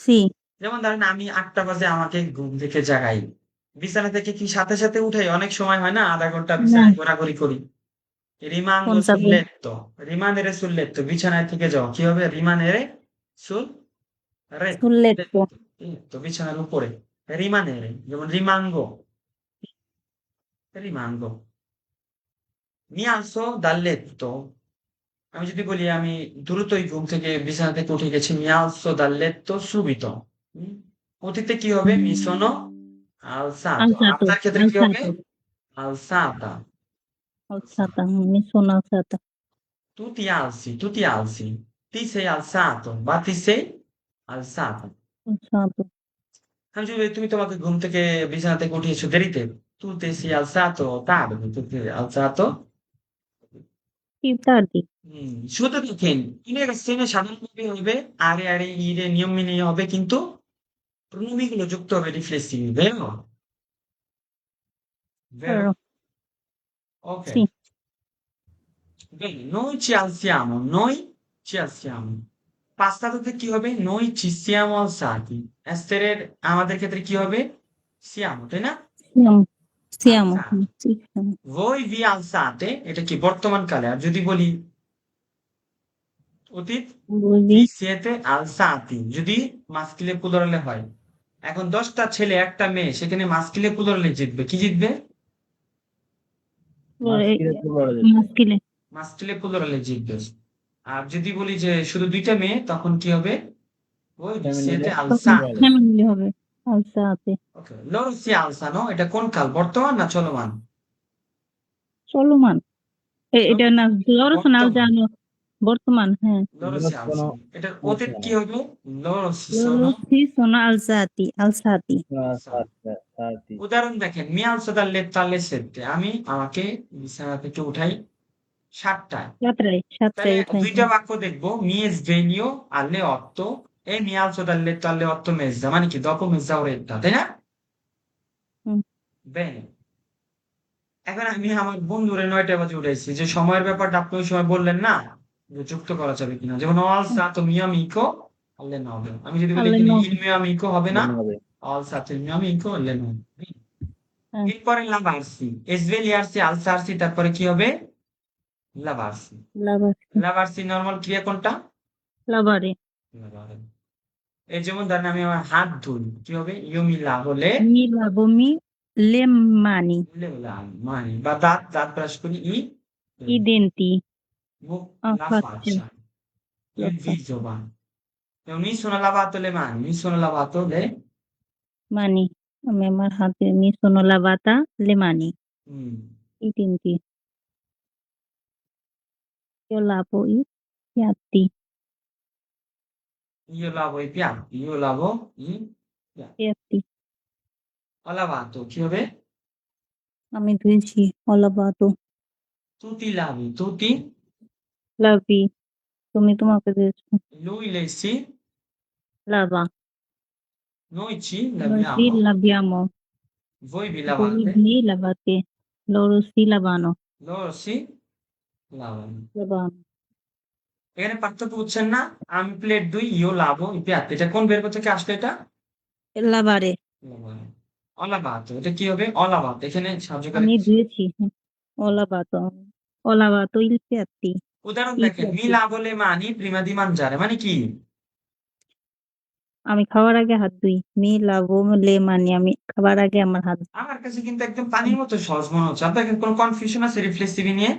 সি, যেমন ধরেন আমি ৮টা বাজে আমাকে ঘুম থেকে জাগাই, বিছানা থেকে কি সাথে সাথে উঠাই? অনেক সময় হয় না ০.৫ ঘন্টা না, বিছানায় ঘোরাঘুরি করি। কোন rimango sul চাপে? letto, rimanere sul letto, বিছানায় থেকে যাওয়া কি হবে? rimanere sul সুল্লেট্টো। letto, বিছানার উপরে। rimanere, যেমন rimango, rimango, mi alzo dal letto, আমি যদি বলি আমি দ্রুতই ঘুম থেকে বিছানা থেকে উঠে গেছি, mi alzo dal letto subito, হুম? অতীতে কি হবে? mi sono alzato, আলসাতো, আপনার ক্ষেত্রে কি হবে? আলসাতো, alzata, আলসাতা। mi sono alzata. tu ti alzi, ti sei alzato বা ti sei alzata। alzato. আমি যদি বলি, তুমি তোমাকে ঘুম থেকে বিছানা থেকে উঠিয়েছো দেরিতে, tu ti sei alzato tardi, tu ti sei alzato। Più tardi. শুধু দেখেন ইনএক্সচেঞ্জে সাধারণভাবে হবে আরে আরে ইরে নিয়ম মেনে হবে, কিন্তু প্রণমীগুলো যুক্ত হবে reflexive, vero? Vero? Vero. Ok. Sì. Bene, noi ci alziamo, পাস্তাতে কি হবে? noi ci siamo alzati, এস্তেরের আমাদের ক্ষেত্রে কি হবে? siamo, তাই না? Siamo. Siamo. alzati, Sì, siamo. voi vi alzate, এটা কি বর্তমান কালে। আর যদি বলি অতীত, Voi vi vi siete alzati যদি মাস্কিলে প্লুরালে হয়। এখন 10টা ছেলে একটা মেয়ে, সেখানে মাস্কিলে প্লুরালে জিতবে, কি জিতবে? Maschile e plurale. maschile. মাস্কিলে প্লুরালে জিতবে। আর যদি বলি যে শুধু 2টা মেয়ে, তখন কি হবে? voi vi siete Femminile তখন alzati। plurale. ফ্যামিলি হবে। alzate. ওকে, loro si alzano, এটা কোন কাল? বর্তমান না চলমান? চলমান। এটা loro না লরসনাল বর্তমান, জানো বর্তমান। হ্যাঁ। loro Loro si sono alzano, এটার অতীত কি anziani. হবে? loro si loro sono si sono alzati. alzati. Sono alzati। stati. উদাহরণ দেখেন, mi alzo dal letto alle 7, আমি আমাকে বিছানা থেকে উঠাই 7টায়। তাহলে সাতটায় উঠাই। 2টা বাক্য দেখবো, mi sveglio alle 8 e mi alzo dal letto alle 8:30, মানে কি dopo mezz'oretta, তাই না? হুম। Bene, এখন আমি আমার বন্ধুরে 9টা বাজে উঠাইছি, যে সময়ের ব্যাপারটা আপনি ওই সময় বললেন না যে যুক্ত করা যাবে কিনা, যেমন ho alzato mio amico alle 9, আমি যদি বলি alle এখানে il 9. mio amico হবে না, Le 9. ho alzato il mio amico alle 9। হ্যাঁ। এরপরে lavarsi, svegliarsi, alzarsi, তারপরে কি হবে? lavarsi, lavare. lavarsi নরমাল ক্রিয়া কোনটা? lavare. lavare। এই যেমন ধরেন আমি আমার হাত ধুই, কি হবে? io mi lavo mi lavo le mani. mani, বা দাঁত দাঁত ব্রাশ করি i denti. মুখ, la faccia. faccia, la il viso faccia. va। mi sono lavato le mani, mi sono lavato le mani. আমি আমার হাতে mi sono lavata le mani. Hmm I tinti. Io lavo i piatti. io lavo i piatti io lavo i piatti Piatti. ho lavato কি হবে আমি ধুয়েছি। Ho lavato. tu ti lavi tu ti Lavi. তুমি তোমাকে ধুয়েছো। lui lei si Lava. noi ci Noi sì laviamo laviamo. voi vi Voi lavate vi lavate. Loro si lavano. loro si lavano Lavano. এখানে পার্থক্য বুঝছেন না আমি plate ধুই ইও লাভো i piatti এটা কোন verbo থেকে আসলো এটা Lavare. lavare ho lavato এটা কি হবে ho lavato এখানে সাহায্যকারী আমি ধুয়েছি। Ho lavato. Ho lavato i piatti. উদাহরণ I দেখেন mi piatti. lavo le mani prima di mangiare মানে কি আমি খাওয়ার আগে হাত ধুই। Mi lavo le mani. আমি খাবার আগে আমার হাত ধুই। আমার কাছে কিন্তু একদম পানির মতো সহজ মনে হচ্ছে আপনার কোনো কনফিউশন আছে রিফ্লেক্সিভ নিয়ে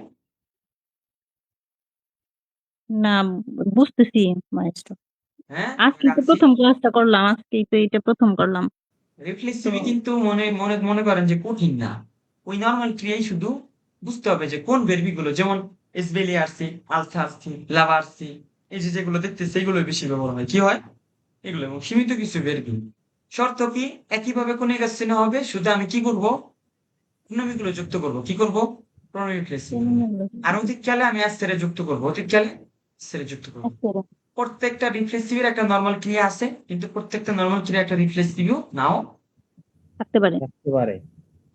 না বুঝতেছি মাস্টার। হ্যাঁ আজকে তো প্রথম ক্লাসটা করলাম। আজকেই তো এটা প্রথম করলাম। রিফ্লেক্সিভি কিন্তু মনে করেন যে কঠিন না ওই নর্মাল ক্রিয়াই শুধু বুঝতে হবে যে কোন ভের্বি গুলো যেমন এসবেলিয়ারসি আলথারসি লাভারসি এই যে যেগুলো দেখতেছে এগুলো বেশি ব্যবহার হয় কি হয় এগুলো এবং সীমিত কিছু ভের্বি শর্ত কি একইভাবে কোন চিহ্ন হবে শুধু আমি কি করব প্রণমীগুলো যুক্ত করব কি করব প্রণমী রিফ্লেক্সিভ আর অতীতকালে আমি অ্যাসেরে যুক্ত করব অতীতকালে অ্যাসেরে যুক্ত করব প্রত্যেকটা রিফ্লেক্সিভের একটা নরমাল ক্রিয়া আছে কিন্তু প্রত্যেকটা নরমাল ক্রিয়া একটা রিফ্লেক্সিভও নাও থাকতে পারে। থাকতে পারে।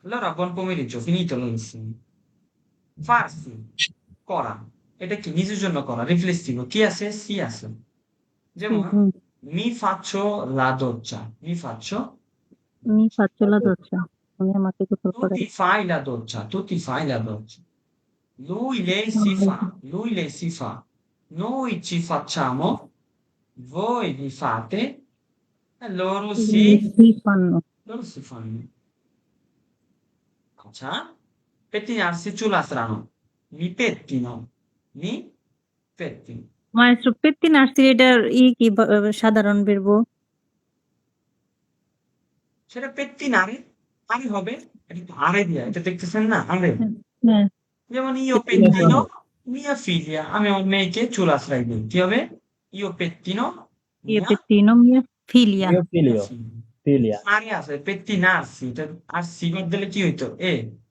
Allora, buon pomeriggio, finito l'ensino. Farsi, করা এটা কি নিজের জন্য করা রিফ্লেক্সিভ কি আছে সি আছে যেমন mi faccio la doccia mi faccio আমি পাঁচচলা দরজা। আমি আমাকে গোসল tu করাই। ti fai la doccia tu ti fai la doccia lui lei si fa lui lei si fa noi ci facciamo voi vi fate e loro si fanno আচ্ছা pettinarsi ciulasrano mi pettino mi pettino মাস্টার পেত্তি নার্সারি এটার কি সাধারণ verb? সেটা pettinare আরে হবে এটা তো আরে দিয়া এটা দেখতেছেন না আরে হ্যাঁ। যেমন io pettino mia figlia আমি আমার মেয়েকে চুল আশ্রয় দিই কি হবে io pettino Io mia pettino mia figlia. Io filio, filia. আরে আছে pettinarsi এটা আর সি বাদ দিলে কি হইতো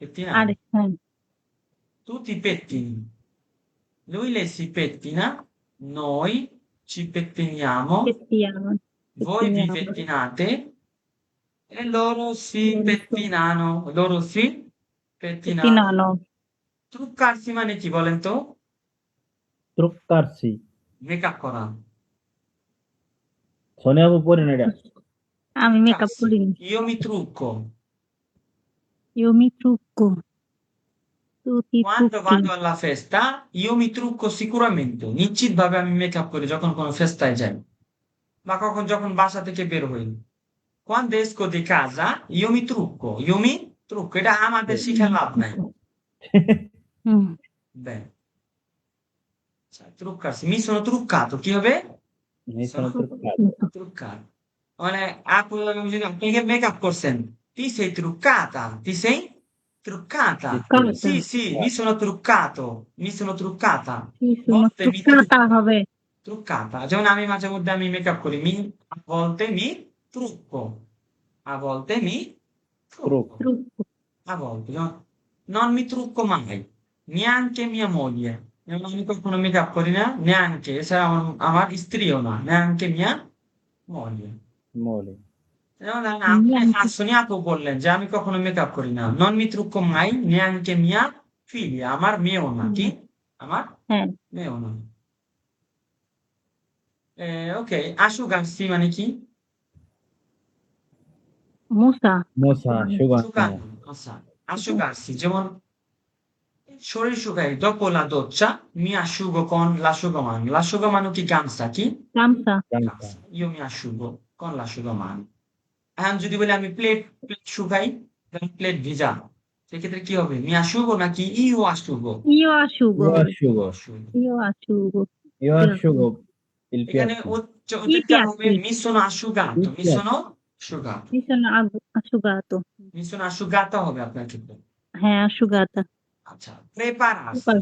pettinare আরে হ্যাঁ। tu ti pettini lui lei si pettina noi ci pettiniamo Pettiamo. voi vi pettinate e loro si pettinano loro si pettinano Pettinano. truccarsi মানে কি বলেন তো Truccarsi. মেকআপ করা সোনিয়া আপু পড়েন এটা। আমি মেকআপ Truccarsi. করিনি। io mi trucco Io mi trucco. Tu ti quando trucchi. vado alla festa io mi trucco sicuramente নিশ্চিত ভাবে আমি মেকআপ করি যখন কোনো ফেস্টায় যাই বা যখন বাসা থেকে বের হই quando esco di casa io mi trucco এটা আমাদের শিখে লাভ নাই হুম। bene truccarsi mi sono truccato কি হবে Mi sono truccato. truccato মানে আপনি আপনাকে মেকআপ করছেন ti sei truccata ti sei truccata Truccata. sì mi sono truccata Sì, sono volte mi truccata হবে। truccata যেমন আমি মাঝে মধ্যে আমি মেকআপ করি a volte mi trucco a volte mi trucco Trucco. a volte no? non mi trucco mai neanche mia moglie আমি কখনো makeup করি না neanche এছাড়া আমার স্ত্রীও না neanche mia moglie Mole. যেমন আপনি আসনিয়াপু বললেন যে আমি কখনো মেকআপ করি না non mi trucco mai neanche mia figlia আমার মেয়েও না কি আমার হ্যাঁ। মেয়েও না ok asciugarsi মানে কি মোসা। Mosa, asciugato. শুকানো আচ্ছা asciugarsi যেমন শরীর শুকাই dopo la doccia mi asciugo con l'asciugamano l'asciugamano কি গামছা কি গামছা। গামছা io mi asciugo con l'asciugamano এখন যদি বলি আমি প্লেট শুকাই প্লেট ভিজা সেক্ষেত্রে কি হবে mi asciugo নাকি io asciugo Io asciugo. Io asciugo. Io asciugo. Io asciugo il এখানে piatto. উচ্চারণ হবে mi sono asciugato mi sono asciugato Mi sono asciugato. mi sono asciugata হবে আপনার ক্ষেত্রে হ্যাঁ, asciugata. আচ্ছা prepararsi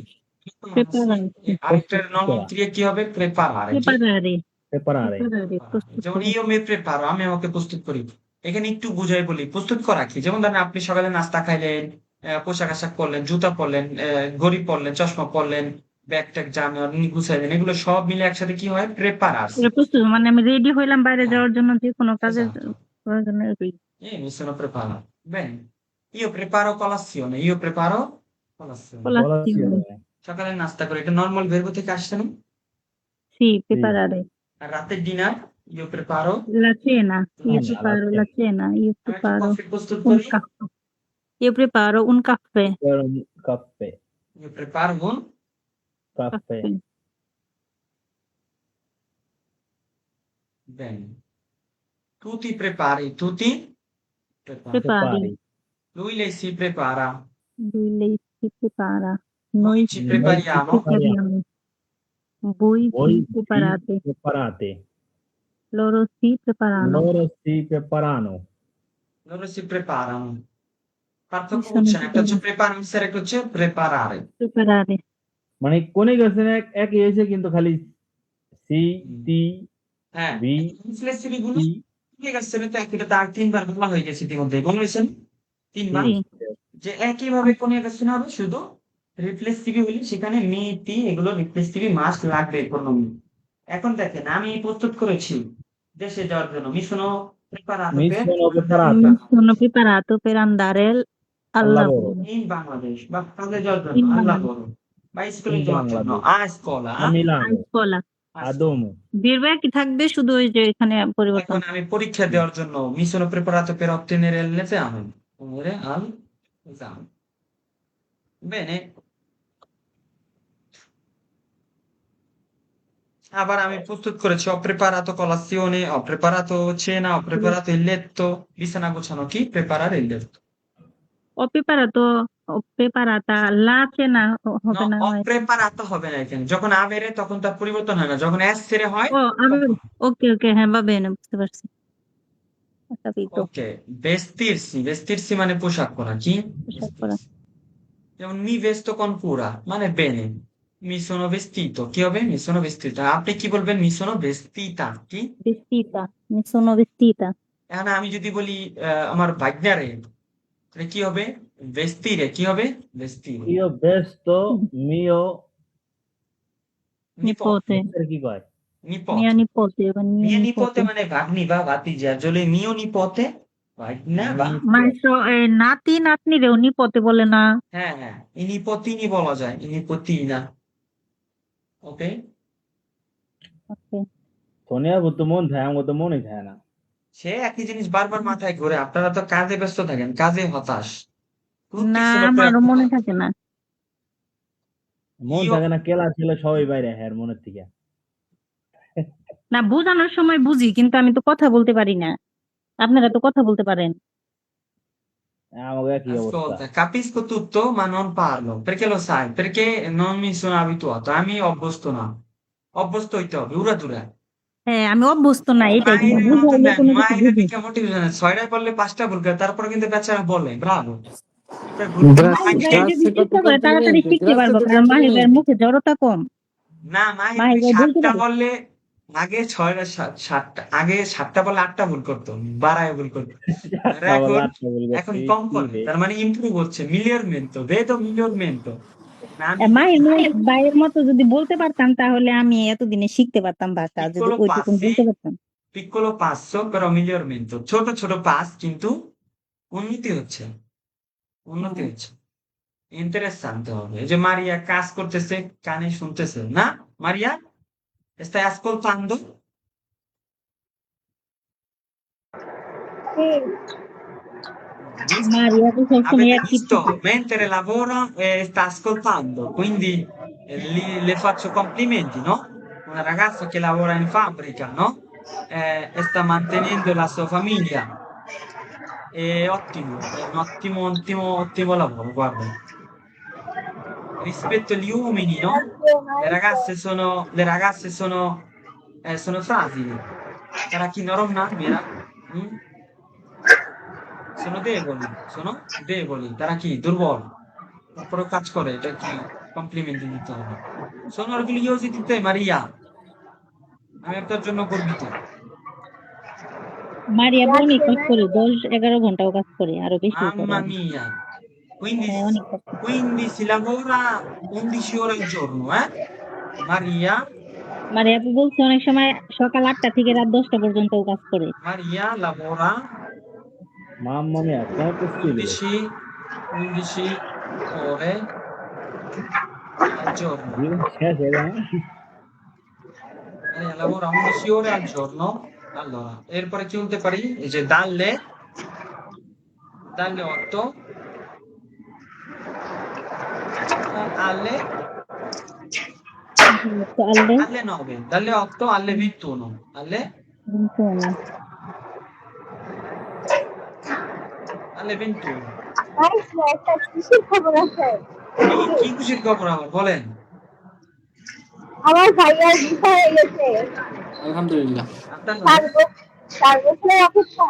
Prepararsi. আরেকটার প্রস্তুত নর্মাল করা, ক্রিয়া কি হবে preparare কি Preparare. প্রেপারারে। Preparare. প্রস্তুত যেমন করা। ইও মে প্রেপারো আমি আমাকে প্রস্তুত করি এখানে একটু বুঝাই বলি প্রস্তুত করা কি যেমন ধরেন আপনি সকালে নাস্তা খাইলেন পোশাক আশাক পরলেন জুতা পরলেন ঘড়ি পরলেন চশমা পরলেন ব্যাগ ট্যাগ জামা গুছাইলেন এগুলো সব মিলে একসাথে কি হয় প্রেপারার্স এটা প্রস্তুত মানে আমি রেডি হইলাম বাইরে হ্যাঁ যাওয়ার জন্য যে কোনো কাজের esatto প্রয়োজনে ready। mi sono preparato bene io preparo colazione io preparo colazione Colazione. কলাসিওনে, সকালে নাস্তা করে এটা নর্মাল ভার্ব থেকে আসছে না Sì, জি, preparare. আর রাতের dinner io preparo La cena. Io না preparo রাতে la cena. Io আমি একটা preparo কফি প্রস্তুত un করি caffè. Io preparo un caffè. গরম কাপে, io preparo un কাপে, Caffè. bene tu ti prepari tu ti prepari Prepari. প্রেপারি, lui lei si prepara Lui, lei si prepara. noi Noi ci ci noi ci prepariamo prepariamo, prepariamo. Voi voi vi vi preparate. preparate, Loro si preparano. loro si preparano, loro si preparano পার্থক্য Sono বুঝছেন একটা হচ্ছে preparati. প্রেপারেন্স আর একটা হচ্ছে প্রেপারারে Preparare. মানে কোনে গেছে একই হয়েছে কিন্তু খালি সি হুম। টি হ্যাঁ বি রিফ্লেক্সিভ গুলো টি ঠিক আছে তো একটা তার তিনবার বলা হয়ে গেছে ইতিমধ্যে বলা হয়েছে না? তিনবার Sì. যে একইভাবে কোন কোশ্চেন হবে শুধু রিফ্লেক্সিভি হলে সেখানে মি টি এগুলো রিফ্লেক্সিভি মাস্ট লাগবে প্রণমি এখন দেখেন আমি প্রস্তুত করেছি দেশে যাওয়ার জন্য মিশনো প্রেপারাতো mi per sono andare preparato Mi sono preparato per andare al al lavoro lavoro in Bangladesh বা কাজে যাওয়ার জন্য in al Bangladesh. lavoro বা স্কুলে in যাওয়ার জন্য Bangladesh, a scuola a a Milano, scuola. a a scuola Domo, দীর্ঘ একই থাকবে শুধু ওই যে এখানে পরিবর্তন। এখন আমি পরীক্ষা দেওয়ার জন্য mi sono preparato per ottenere l'esame ottenere al esame bene আবার আমি প্রস্তুত করেছি ho preparato colazione ho preparato cena ho preparato il letto বিছানা গোছানো কি preparare il letto Ho preparata la cena হবে no না ho হয়। preparato হবে না এখানে যখন আবেরে তখন তার পরিবর্তন হয় না যখন essere হয় ও আমি তখন ওকে ওকে হ্যাঁ বা বেনে বুঝতে পারছি। capito। ওকে vestirsi vestirsi মানে পোশাক পরা কি পোশাক পরা। vestirsi যেমন mi vesto con cura মানে bene mi sono vestito কি হবে mi sono vestita আপনি কি বলবেন mi sono vestita কি Vestita, mi sono vestita। এখন আমি যদি বলি আমার ভাগ্নারে তাহলে কি হবে ভেস্তিরে কি হবে ভেস্তিরে io vesto mio নিপোতে nipote, mister কি কয় নিপোতে mia nipote বা mio মিয়া নিপোতে nipote। মানে ভাগ্নি বা ভাতিজা আসলে মিও নিপোতে ভাগ্না বা mi নাতি নাতনিরেও নিপতে বলে না। হ্যাঁ হ্যাঁ ইনিপতিনি বলা যায় ইনিপতিনা ওকে Okay। সোনিয়ার তো মন থাকে আমার তো মনই থাকে না, সে একই জিনিস বারবার মাথায় ঘুরে আপনারা তো কাজে ব্যস্ত থাকেন কাজে হতাশ না tutti sono আমারও মনে preoccupati থাকে না। মন io থাকে না, কেলা ছিল সবাই বাইরে হ্যাঁ মনের থেকে। না বোঝানোর সময় বুঝি কিন্তু আমি তো কথা বলতে পারি না। আপনারা তো কথা বলতে পারেন। আমাকে একই অবস্থা। ascolta capisco tutto ma non parlo perché lo sai perché non mi sono abituato আমি অভ্যস্ত না অভ্যস্ত হইতে হবে উড়াদুরা হ্যাঁ আমি অভ্যস্ত না এটাই কিন্তু মাহিরের মতো বুঝাইলে দেন কোনো কিছু মাহিরের বুঝি। দিকে মোটিভেশন 6টায় পড়লে 5টা ভুল করে তারপরে কিন্তু বেচারা বলে ব্রাভো এটা Grazie, মাহির ভাই মাহির যদি grazie per i চেষ্টা করে তাড়াতাড়ি complimenti, শিখতে grazie পারবো per i কারণ মাহির ভাইয়ের complimenti। মুখে জড়তা কম। না মাহির মাহির ভাই বলতে 7টা পারে। বললে আগে 6টা আগে 7টা বলে 8টা ভুল করতো বাড়ায় ভুল করতো আর এখন এখন কম করে তার মানে ইমপ্রুভ হচ্ছে মিলিয়রমেন্ট vedo miglioramento না আমি মাহির ভাইয়ের মতো যদি বলতে পারতাম তাহলে আমি এতদিনে শিখতে পারতাম ভাষা যদি piccolo ওইটুকুন passi বলতে পারতাম। piccolo passo però miglioramento ছোট ছোট পাস কিন্তু উন্নতি হচ্ছে উন্নতি হচ্ছে ইন্টারেস্ট্যান্ট হবে এই যে মারিয়া কাজ করতেছে কানে শুনতেছে না মারিয়া stai ascoltando মারিয়া তো সবসময় avete অ্যাক্টিভ visto থাকে। mentre lavora sta ascoltando quindi le faccio complimenti no una ragazza che lavora in fabbrica no e sta mantenendo la sua famiglia è ottimo è un ottimo lavoro guarda rispetto agli uomini no le ragazze sono fragili তারা কি নরম না মেয়েরা হুম sono deboli, sono deboli, তারা কি দুর্বল, তারপরে কাজ করে, এটা কি কমপ্লিমেন্ট দিতে হবে। sono orgogliosi di te Maria, আমি আপনার জন্য গর্বিত। মারিয়া অনেক কাজ করে, 10-11 ঘন্টাও কাজ করে, আরো বেশি করে। Mamma mia, quindi, হ্যাঁ, অনেক কাজ করে। quindi si lavora 11 ore al giorno, Maria, মারিয়া আপু বলছে অনেক সময় সকাল 8টা থেকে রাত 10টা পর্যন্ত কাজ করে। Maria lavora Mamma mia, com'è possibile? 11 ore al giorno. জীবন শেষ হয়ে যায় না? Maria lavora 11 ore al giorno. Allora, এরপরে কি বলতে পারি? এই যে dalle 8 alle তো আললে 9, dalle 8 alle 21, alle 21. একটা খুশির খবর আছে। কি খুশির খবর আমার বলেন? আমার ভাইয়ার ভিসা হয়ে গেছে। আলহামদুলিল্লাহ। আপনার 4 বছরের অপেক্ষা।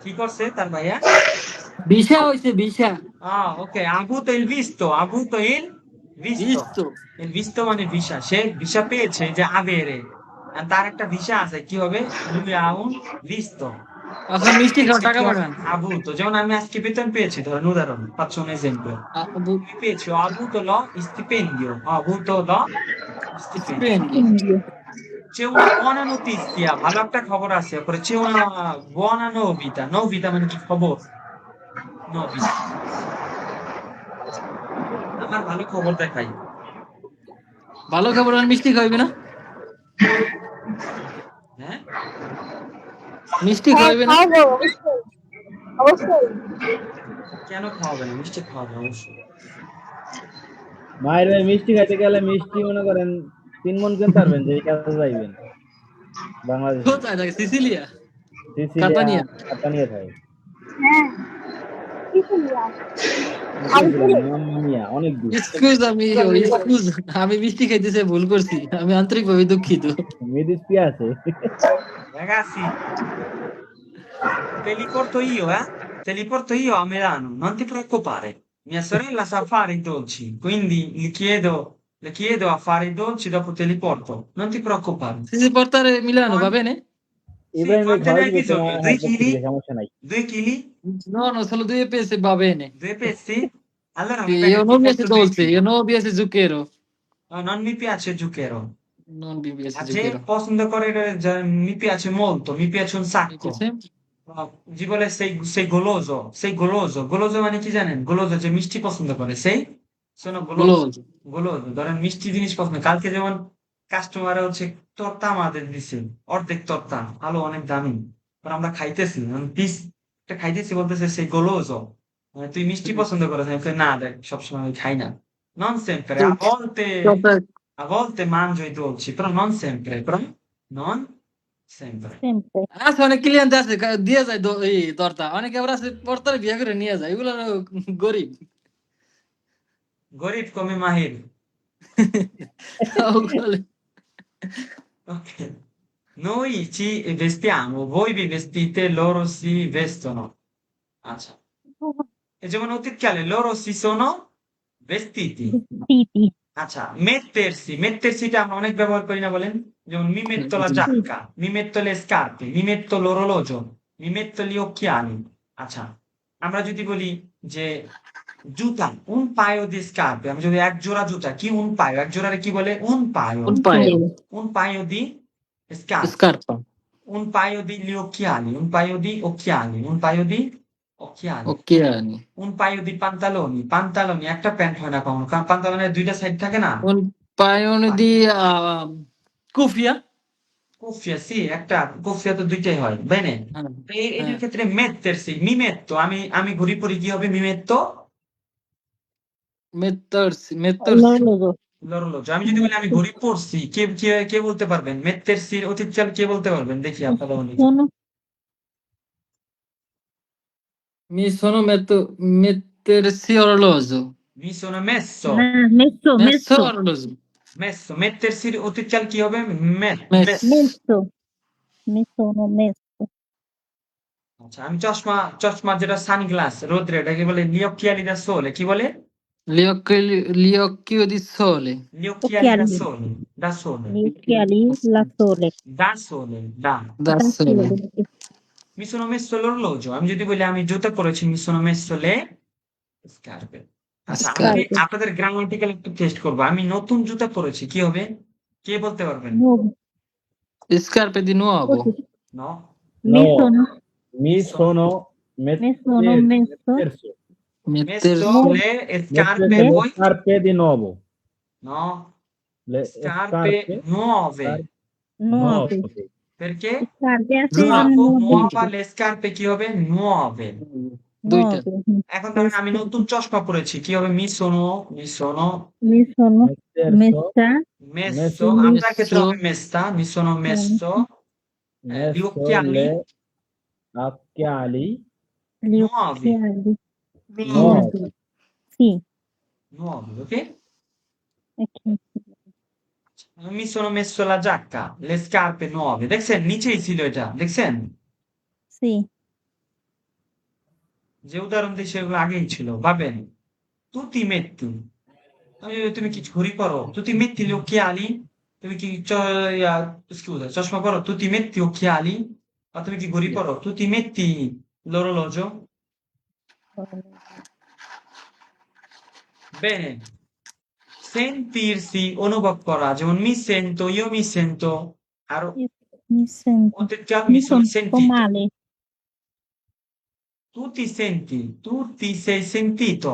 কি করছে তার ভাইয়া? ভিসা হইছে, visa. Ok, ha avuto il visto, ha avuto il visto. visto Il visto মানে ভিসা, সে ভিসা পেয়েছে, যে avere, আর তার একটা ভিসা আছে, কি হবে? lui ha un visto. এখন মিষ্টি খাও, টাকা কি হবে? পাঠান। Ha avuto, যেমন আমি আজকে বেতন পেয়েছি, ধরেন উদাহরণ, faccio un esempio. আমি পেয়েছি, ho avuto lo stipendio, ho avuto lo stipendio. C'è una buona notizia, ভালো একটা খবর আছে, পরে c'è una buona novità, novità মানে কি খবর? novità, আমার ভালো খবর দেখাই। ভালো খবর, আর মিষ্টি খাইবে না? হ্যাঁ, মিষ্টি খাইবে না? খাওয়াবো, অবশ্যই। অবশ্যই। কেন খাওয়াবে না? মিষ্টি খাওয়াবে অবশ্যই। মায়ের ভাই মিষ্টি খাইতে গেলে মিষ্টি মনে করেন 3 মণ কিনতে পারবেন, যে কাছে যাইবেন বাংলাদেশে। কোথায় থাকে? Cecilia, Cecilia, Catania. কাতানিয়া থাকে। হ্যাঁ। কি শুনলাম? মাম্মা মিয়া, অনেক দূর। এক্সকিউজ আমি মিষ্টি খাইতেছে ভুল করছি, আমি আন্তরিকভাবে দুঃখিত। Mi dispiace. Ragazzi, te li porto io, te li porto io a Milano, non ti preoccupare. Mia sorella sa fare i dolci, quindi le chiedo a fare i dolci, dopo te li porto. Non ti preoccupare. Si portare Milano, va bene? Sì, Ibrahim ভাই quante ne hai খাওয়াই দিবে bisogno? তোমার 2 হাতে kg? দিলে সমস্যা নাই। 2 kg? No, no, solo 2 pezzi va bene. 2 pezzi? Allora Sì, va bene, io ti non mi porto piace 2 dolce, kg. io non mi piace zucchero. No, non mi piace il zucchero. Non mi piace A te zucchero. possono correre, mi piace molto, mi piace un Mi sacco. piace? জীবনে sei goloso, sei goloso. Goloso মানে কি জানেন? গলোজো যে মিষ্টি পছন্দ করে, সেই শোনো গলোজো, Goloso. গলোজো ধরেন মিষ্টি জিনিস পছন্দ। কালকে যেমন কাস্টমার হচ্ছে তর্তা আমাদের দিছে, অর্ধেক তর্তা, ভালো অনেক দামি, পর আমরা খাইতেছি, পিস একটা খাইতেছি, বলতেছে সেই গলোজো, মানে তুই মিষ্টি পছন্দ করো? আমি কই, না দেখ, সবসময় আমি খাই না, non sempre, a volte mangio i dolci, però non sempre, non sempre. সেমতে আচ্ছা, অনেক ক্লিয়েন্ট আছে দিয়ে যায় এই তরতা, অনেকে আবার আছে পর্তারে বিয়ে করে নিয়ে যায়, এগুলো গরিব। গরিব come Mahir. ওগুলো Ok. Noi ci vestiamo, voi vi vestite, loro si vestono. আচ্ছা, এই যেমন অতীতকালে loro si sono vestiti. দিদি আচ্ছা, mettersiটা আমরা অনেক ব্যবহার করি না বলেন? যেমন mi metto la giacca, mi metto le scarpe, mi metto l'orologio, mi metto gli occhiali. আচ্ছা, আমরা যদি বলি যে জুতা, un paio di scarpe, আমি যদি এক জোড়া জুতা, কি un paio, এক জোড়ারে কি বলে? un paio. Un paio di scarpe, স্কার্পা, un paio di gli occhiali, un paio di occhiali, un paio di occhiali, ওকে আনি un paio di pantaloni, pantaloni একটা প্যান্ট হয় না কখনো, কারণ পান্তালনের 2টা সাইড থাকে না। un paio di cuffia. কুফিয়া, sì, একটা কুফিয়া তো 2টাই হয়, bene. এর ক্ষেত্রে mettersi, mi metto, আমি ঘুরি পরি, কি হবে? mi metto mettersi লরলোজো l'orologio. আমি যদি বলি আমি ঘড়ি পরছি, কে বলতে পারবেন? mettersi অতীতকাল কে বলতে পারবেন? দেখি আপনারা বলুন। শোনো mi sono mettersi orologio, mi sono messo, না মেসো messo মেসো orologio, mettersi অতীতকাল কি হবে? messo, মেসো মেসো নো মেসো আচ্ছা আমি চশমা যেটা সানগ্লাস রোদ্রে এটাকে বলে লিওকিয়ালি দা সোলে, কি বলে? Liocchio di sole. লিওকিয়ালি দা occhiali, সোলে, দা সোলে, gli occhiali, la sole. দা সোলে, দা। Da Da sole. sole. Mi sono messo l'orologio, আমি যদি বলি আমি জুতা পরেছি, mi sono messo le scarpe। আচ্ছা আমি Scarpe. আপনাদের গ্রামাটিক্যাল একটু টেস্ট করবো, আমি নতুন জুতা পরেছি কি হবে? কে বলতে পারবেন? Nuovo. Scarpe di nuovo. Così. No, Mi No. sono, Mi sono mi sono messo, messo messo Mettersi. le scarpe le poi? scarpe di nuovo. No, Le scarpe nuove, nuove. nuove. perché? Scarpe a Nuovo, nuova, nuove. le scarpe কি হবে? Nuove। Duita. Nuove. এখন ধরেন আমি নতুন চশমা পরেছি কি হবে? mi sono Mi sono Messo, messa, messo, Messo. আমরা ক্ষেত্রে হবে messa, mi sono messo gli messo occhiali le occhiali gli nuovi, occhiali nuovi. Sì, nuovi, ok? ok. Mi sono messo la giacca, le scarpe nuove, দেখছেন নিচেই ছিল এটা, দেখছেন Sì, যে উদাহরণ দিয়ে সেগুলো আগেই ছিল, ভাবেন tu ti metti, তুমি কি ঘড়ি পরো? tu ti metti gli occhiali, তুমি কি scusa চশমা পরো? tu ti metti occhiali, ma তুমি কি ঘড়ি পরো? tu ti metti l'orologio? Bene, sentirsi অনুভব করা, যেমন mi sento, io mi sento, আর mi sento, অতীতকাল mi mi sono sono un po' sentito, male. tu ti senti, tu ti sei sentito,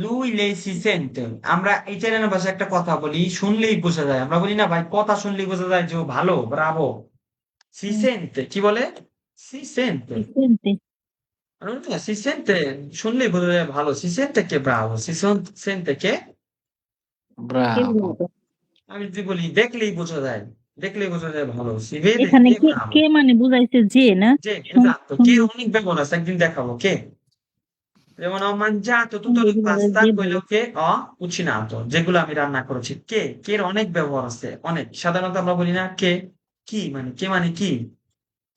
lui lei si sente। আমরা Italian ভাষায় একটা কথা বলি, শুনলেই বোঝা যায়, আমরা বলি না ভাই কথা শুনলেই বোঝা যায় যে ও ভালো, ব্রাভো। si sente কি বলে? si sente, Si sente? allora si sente শুনলেই বোঝা যায় ভালো, si sente che bravo, sente che, Che Bravo. vuoto? আমি যদি বলি দেখলেই বোঝা যায় ভালো, si vede এখানে che কে bravo, কে মানে বুঝাইছে যে না যে শুন- esatto, che শুনলে অনেক ব্যবহার আছে, একদিন দেখাবো কে। যেমন ho mangiato tutto শুনলে il বুঝা যায় pasta যে quello ভালো che ho cucinato, যেগুলো আমি রান্না করেছি। কে, কের অনেক ব্যবহার আছে, অনেক। সাধারণত আমরা বলি না কে, কি মানে, কে মানে কি,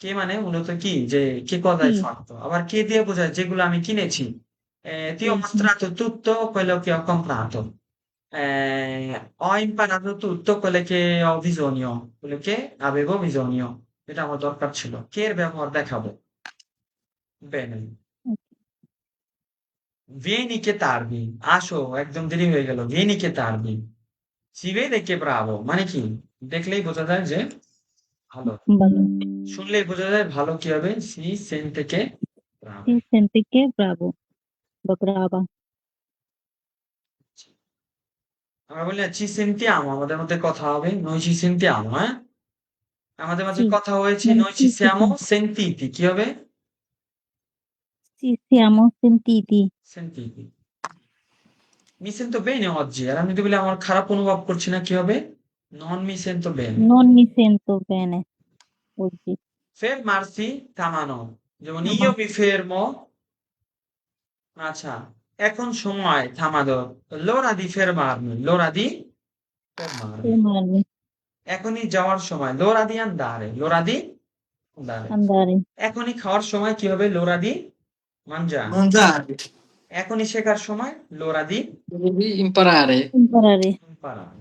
কে মানে মূলত কি, যে che cosa কি hai fatto, আবার কে দিয়ে বোঝায় যেগুলো আমি কিনেছি। ti ho হুম, mostrato tutto quello che ho comprato, ho imparato tutto quello che ho bisogno, quello che avevo bisogno, এটা আমার দরকার ছিল। কের ব্যবহার দেখাবো। Bene, vieni che tardi, আসো একদম দেরি হয়ে গেল, vieni che tardi, si vede che bravo মানে কি, দেখলেই বোঝা যায় যে ভালো, ভালো শুনলেই বোঝা যায় ভালো কি হবে? si sente che bravo। Si sente che bravo বা brava আমরা বলি না ci sentiamo, আমাদের মধ্যে কথা হবে, noi ci sentiamo, আমাদের মাঝে Sì, কথা হয়েছে, non noi ci si siamo sente. sentiti, কি হবে? Ci siamo sentiti. sentiti। mi sento bene oggi, আর আমি যদি বলি আমার খারাপ অনুভব করছি না, কি হবে? non mi sento bene। Non mi sento bene oggi. fermarsi থামানো, যেমন Mamma, io mi fermo, আচ্ছা এখন সময় থামানো, l'ora di fermarmi, l'ora di fermarmi, fermarmi, এখনই যাওয়ার সময়, l'ora di andare, l'ora di andare, andare, এখনই খাওয়ার সময় কি হবে? l'ora di mangiare, Mangiare. এখনই শেখার সময় l'ora di Devi imparare. imparare, imparare।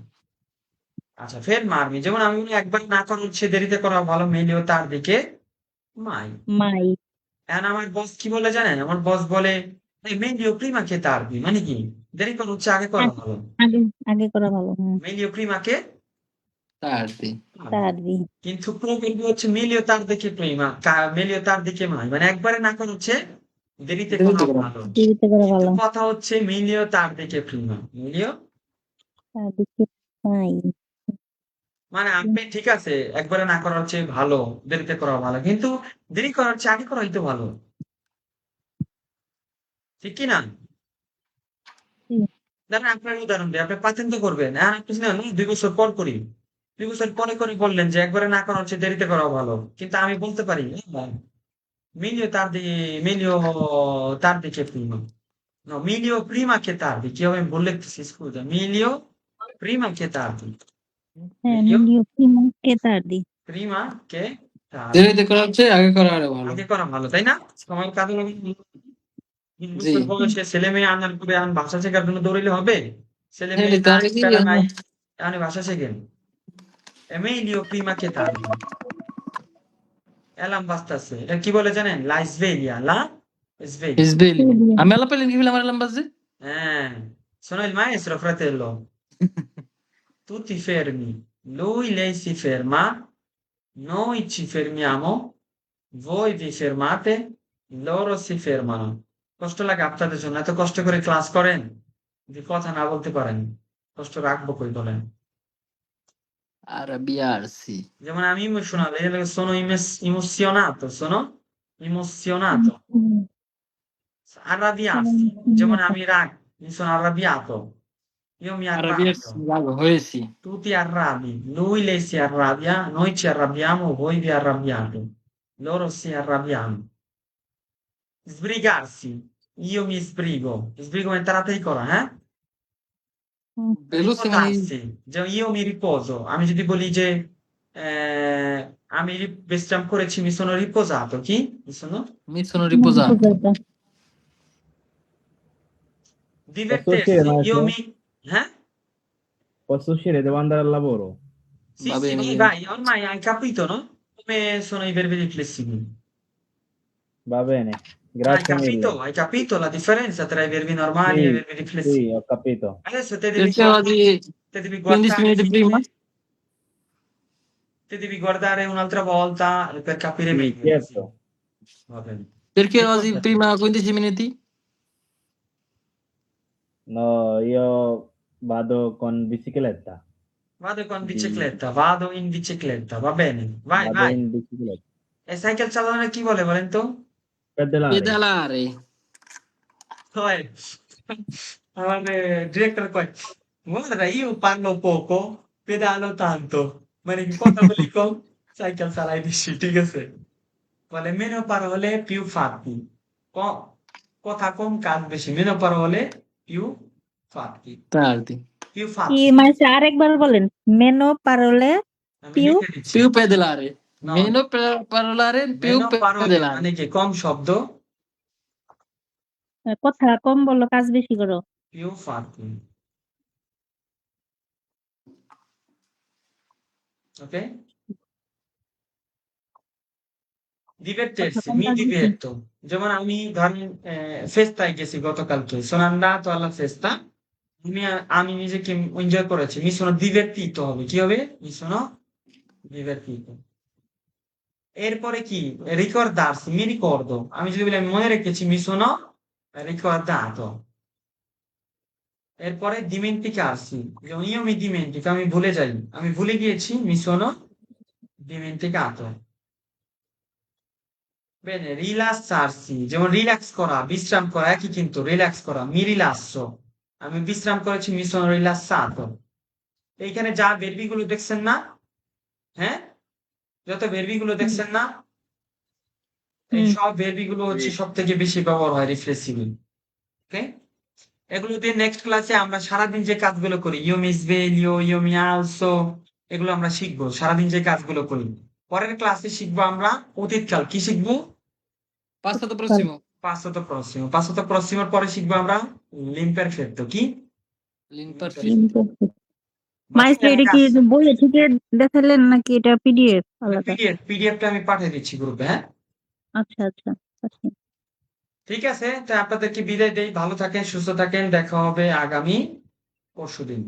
আচ্ছা fermarmi, যেমন আমি বলি একবার না করা হচ্ছে দেরিতে করা ভালো, meglio tardi che mai। mai, এখন আমার বস কি বলে জানেন? আমার বস বলে meglio prima che tardi, মানে কি দেরি করা হচ্ছে আগে করা আগে ভালো, আগে আগে করা ভালো meglio prima che Tardi. tardi। tardi, কিন্তু প্রোগ্রামটি হচ্ছে meglio tardi che prima, meglio tardi che mai, মানে একবারে না করা হচ্ছে দেরিতে করা দেরিতে করা। ভালো, দেরিতে করা কিন্তু ভালো কথা হচ্ছে meglio tardi che prima, meglio, tardi che mai, মানে আপনি ঠিক আছে একবারে না করা হচ্ছে ভালো, দেরিতে করা ভালো, কিন্তু দেরি করা হচ্ছে আগে করা হয়তো ভালো, ঠিক কি না? sì, ধরেন আপনার উদাহরণ দিই, আপনি পাতেন তো করবেন, হ্যাঁ আপনি না 2 বছর পর করি, 2 বছর পরে করে বললেন যে একবারে না করা হচ্ছে দেরিতে করা ভালো, কিন্তু আমি বলতে পারি meglio tardi, meglio tardi che prima, no meglio prima che tardi, কি হবে আমি বললে scusa, meglio prima che tardi, meglio meglio prima che tardi, prima che তার দেরিতে করা হচ্ছে, আগে করা হলে ভালো। আগে করা ভালো, তাই না? সময় কাজে লাগে। 3 জি। বছর বয়সে ছেলে মেয়ে আনার পরে এখন ভাষা শেখার জন্য দৌড়াইলে হবে? ছেলে মেয়ে হেডি তার নাই, কি প্যারা নাই, এখন ভাষা শেখেন। Emilio prima che tardi. Alarm বাজতাছে। এটা কি বলে জানেন? লা sveglia, la sveglia. হিজবেলি। Sveglia. আমি আলাপ পেলেন কি ফিল্ম আমার আলাম বাজে? Sono il maestro, fratello. Tu ti fermi, lei si ferma, noi ci fermiamo, voi vi fermate, loro si fermano. কষ্ট লাগে আপনাদের জন্য? এত কষ্ট করে ক্লাস করেন, যদি কথা না বলতে পারেন, কষ্ট রাখবো কই বলেন? Arrabbiarsi. যেমন আমি emotional, sono emozionato, emozionato. Mm. Arrabbiarsi, যেমon আমি রাগ, mi sono arrabbiato, io mi Arrabbiarsi, arrabbio, raga, হয়েছি। tu ti arrabbi, lei si arrabbia, noi ci arrabbiamo, voi vi arrabbiate, loro si arrabbiano. Sbrigarsi, io mi sbrigo, sbrigo è তাড়াতাড়ি করা, হ্যাঁ? বেলুসি মানে Riposarsi, যে io mi riposo, আমি যদি বলি যে আমি বিশ্রাম করেছি, mi sono riposato, কি? Mi sono mi sono riposato. Riposata. divertirsi, uscire, io maestro? mi... Eh? Posso uscire? Devo andare al lavoro. Sì, Va sì, bene, vai, bene. vai, ormai hai capito, no? Come sono i verbi riflessivi. Va bene. Hai Grazie capito? mille. Hai capito la differenza tra i verbi normali e i Sì, verbi riflessivi? sì, ho capito. Adesso Perché oggi te devi 15 guardare minuti prima? te devi guardare un'altra volta per capire Sì, meglio. certo. Sì, va bene. Perché oggi Ricordati. prima 15 minuti? No, io vado con bicicletta. Vado con Di- bicicletta, vado in bicicletta, va bene. Vai, Vado vai. in bicicletta. E sai che il salone chi vuole, Valento? Pedalare. Pedalare. Poi, আমাদের director কয়, guarda, io parlo poco, pedalo tanto, মানে কি কথা বলি কম, cycle চালাই বেশি, ঠিক আছে? বলে meno parole più fatti, কথা কম কাজ বেশি, meno parole più fatti, Tardi. più কি fatti, মাসে আরেকবার বলেন মেনো পারলে আমি più লিখে দিচ্ছি, Più pedalare. no, Meno parlare, più meno parole pedalare. মানে কি কম শব্দ, কথা কম বললো কাজ বেশি করো più fatti, ok? কথা Divertirsi, কম mi কাজ বেশি diverto. যেমন আমি ধরেন ফেস্তায় গেছি গতকালকে, sono andato alla festa, আমি নিজেকে এনজয় করেছি, mi sono divertito হবে, কি হবে? mi sono divertito. এরপরে কি? ricordarsi, mi ricordo, আমি যদি বলি আমি মনে রেখেছি, mi sono ricordato. এরপরে dimenticarsi, যেমন io mi dimentico, আমি ভুলে যাই, আমি ভুলে গিয়েছি, mi sono dimenticato. Bene, rilassarsi, যেমন রিল্যাক্স করা, বিশ্রাম করা, একই কিন্তু রিল্যাক্স করা, mi rilasso, আমি বিশ্রাম করেছি, mi sono rilassato. এইখানে যা verbi গুলো দেখছেন না, হ্যাঁ, যত verbi গুলো দেখছেন না, এই হুম সব verbi গুলো হচ্ছে সব থেকে বেশি ব্যবহার হয় রিফ্লেক্সিভলি, ওকে? এগুলো দিয়ে নেক্সট ক্লাসে আমরা সারাদিন যে কাজগুলো করি, io mi sveglio, io mi alzo, এগুলো আমরা শিখবো, সারাদিন যে কাজগুলো করি। পরের ক্লাসে শিখবো আমরা অতীতকাল, কি শিখবো? Passato prossimo. Passato prossimo. Passato prossimo পরে শিখবো আমরা l'imperfetto, কি? L'imperfetto. মাইস্টার এটা কি বইয়ে থেকে দেখালেন নাকি এটা পিডিএফ আলাদা পিডিএফটা আমি পাঠিয়ে দিচ্ছি গ্রুপে, হ্যাঁ? আচ্ছা আচ্ছা আচ্ছা ঠিক আছে, তো আপনাদেরকে বিদায় দেই, ভালো থাকেন, সুস্থ থাকেন, দেখা হবে আগামী পরশুদিন।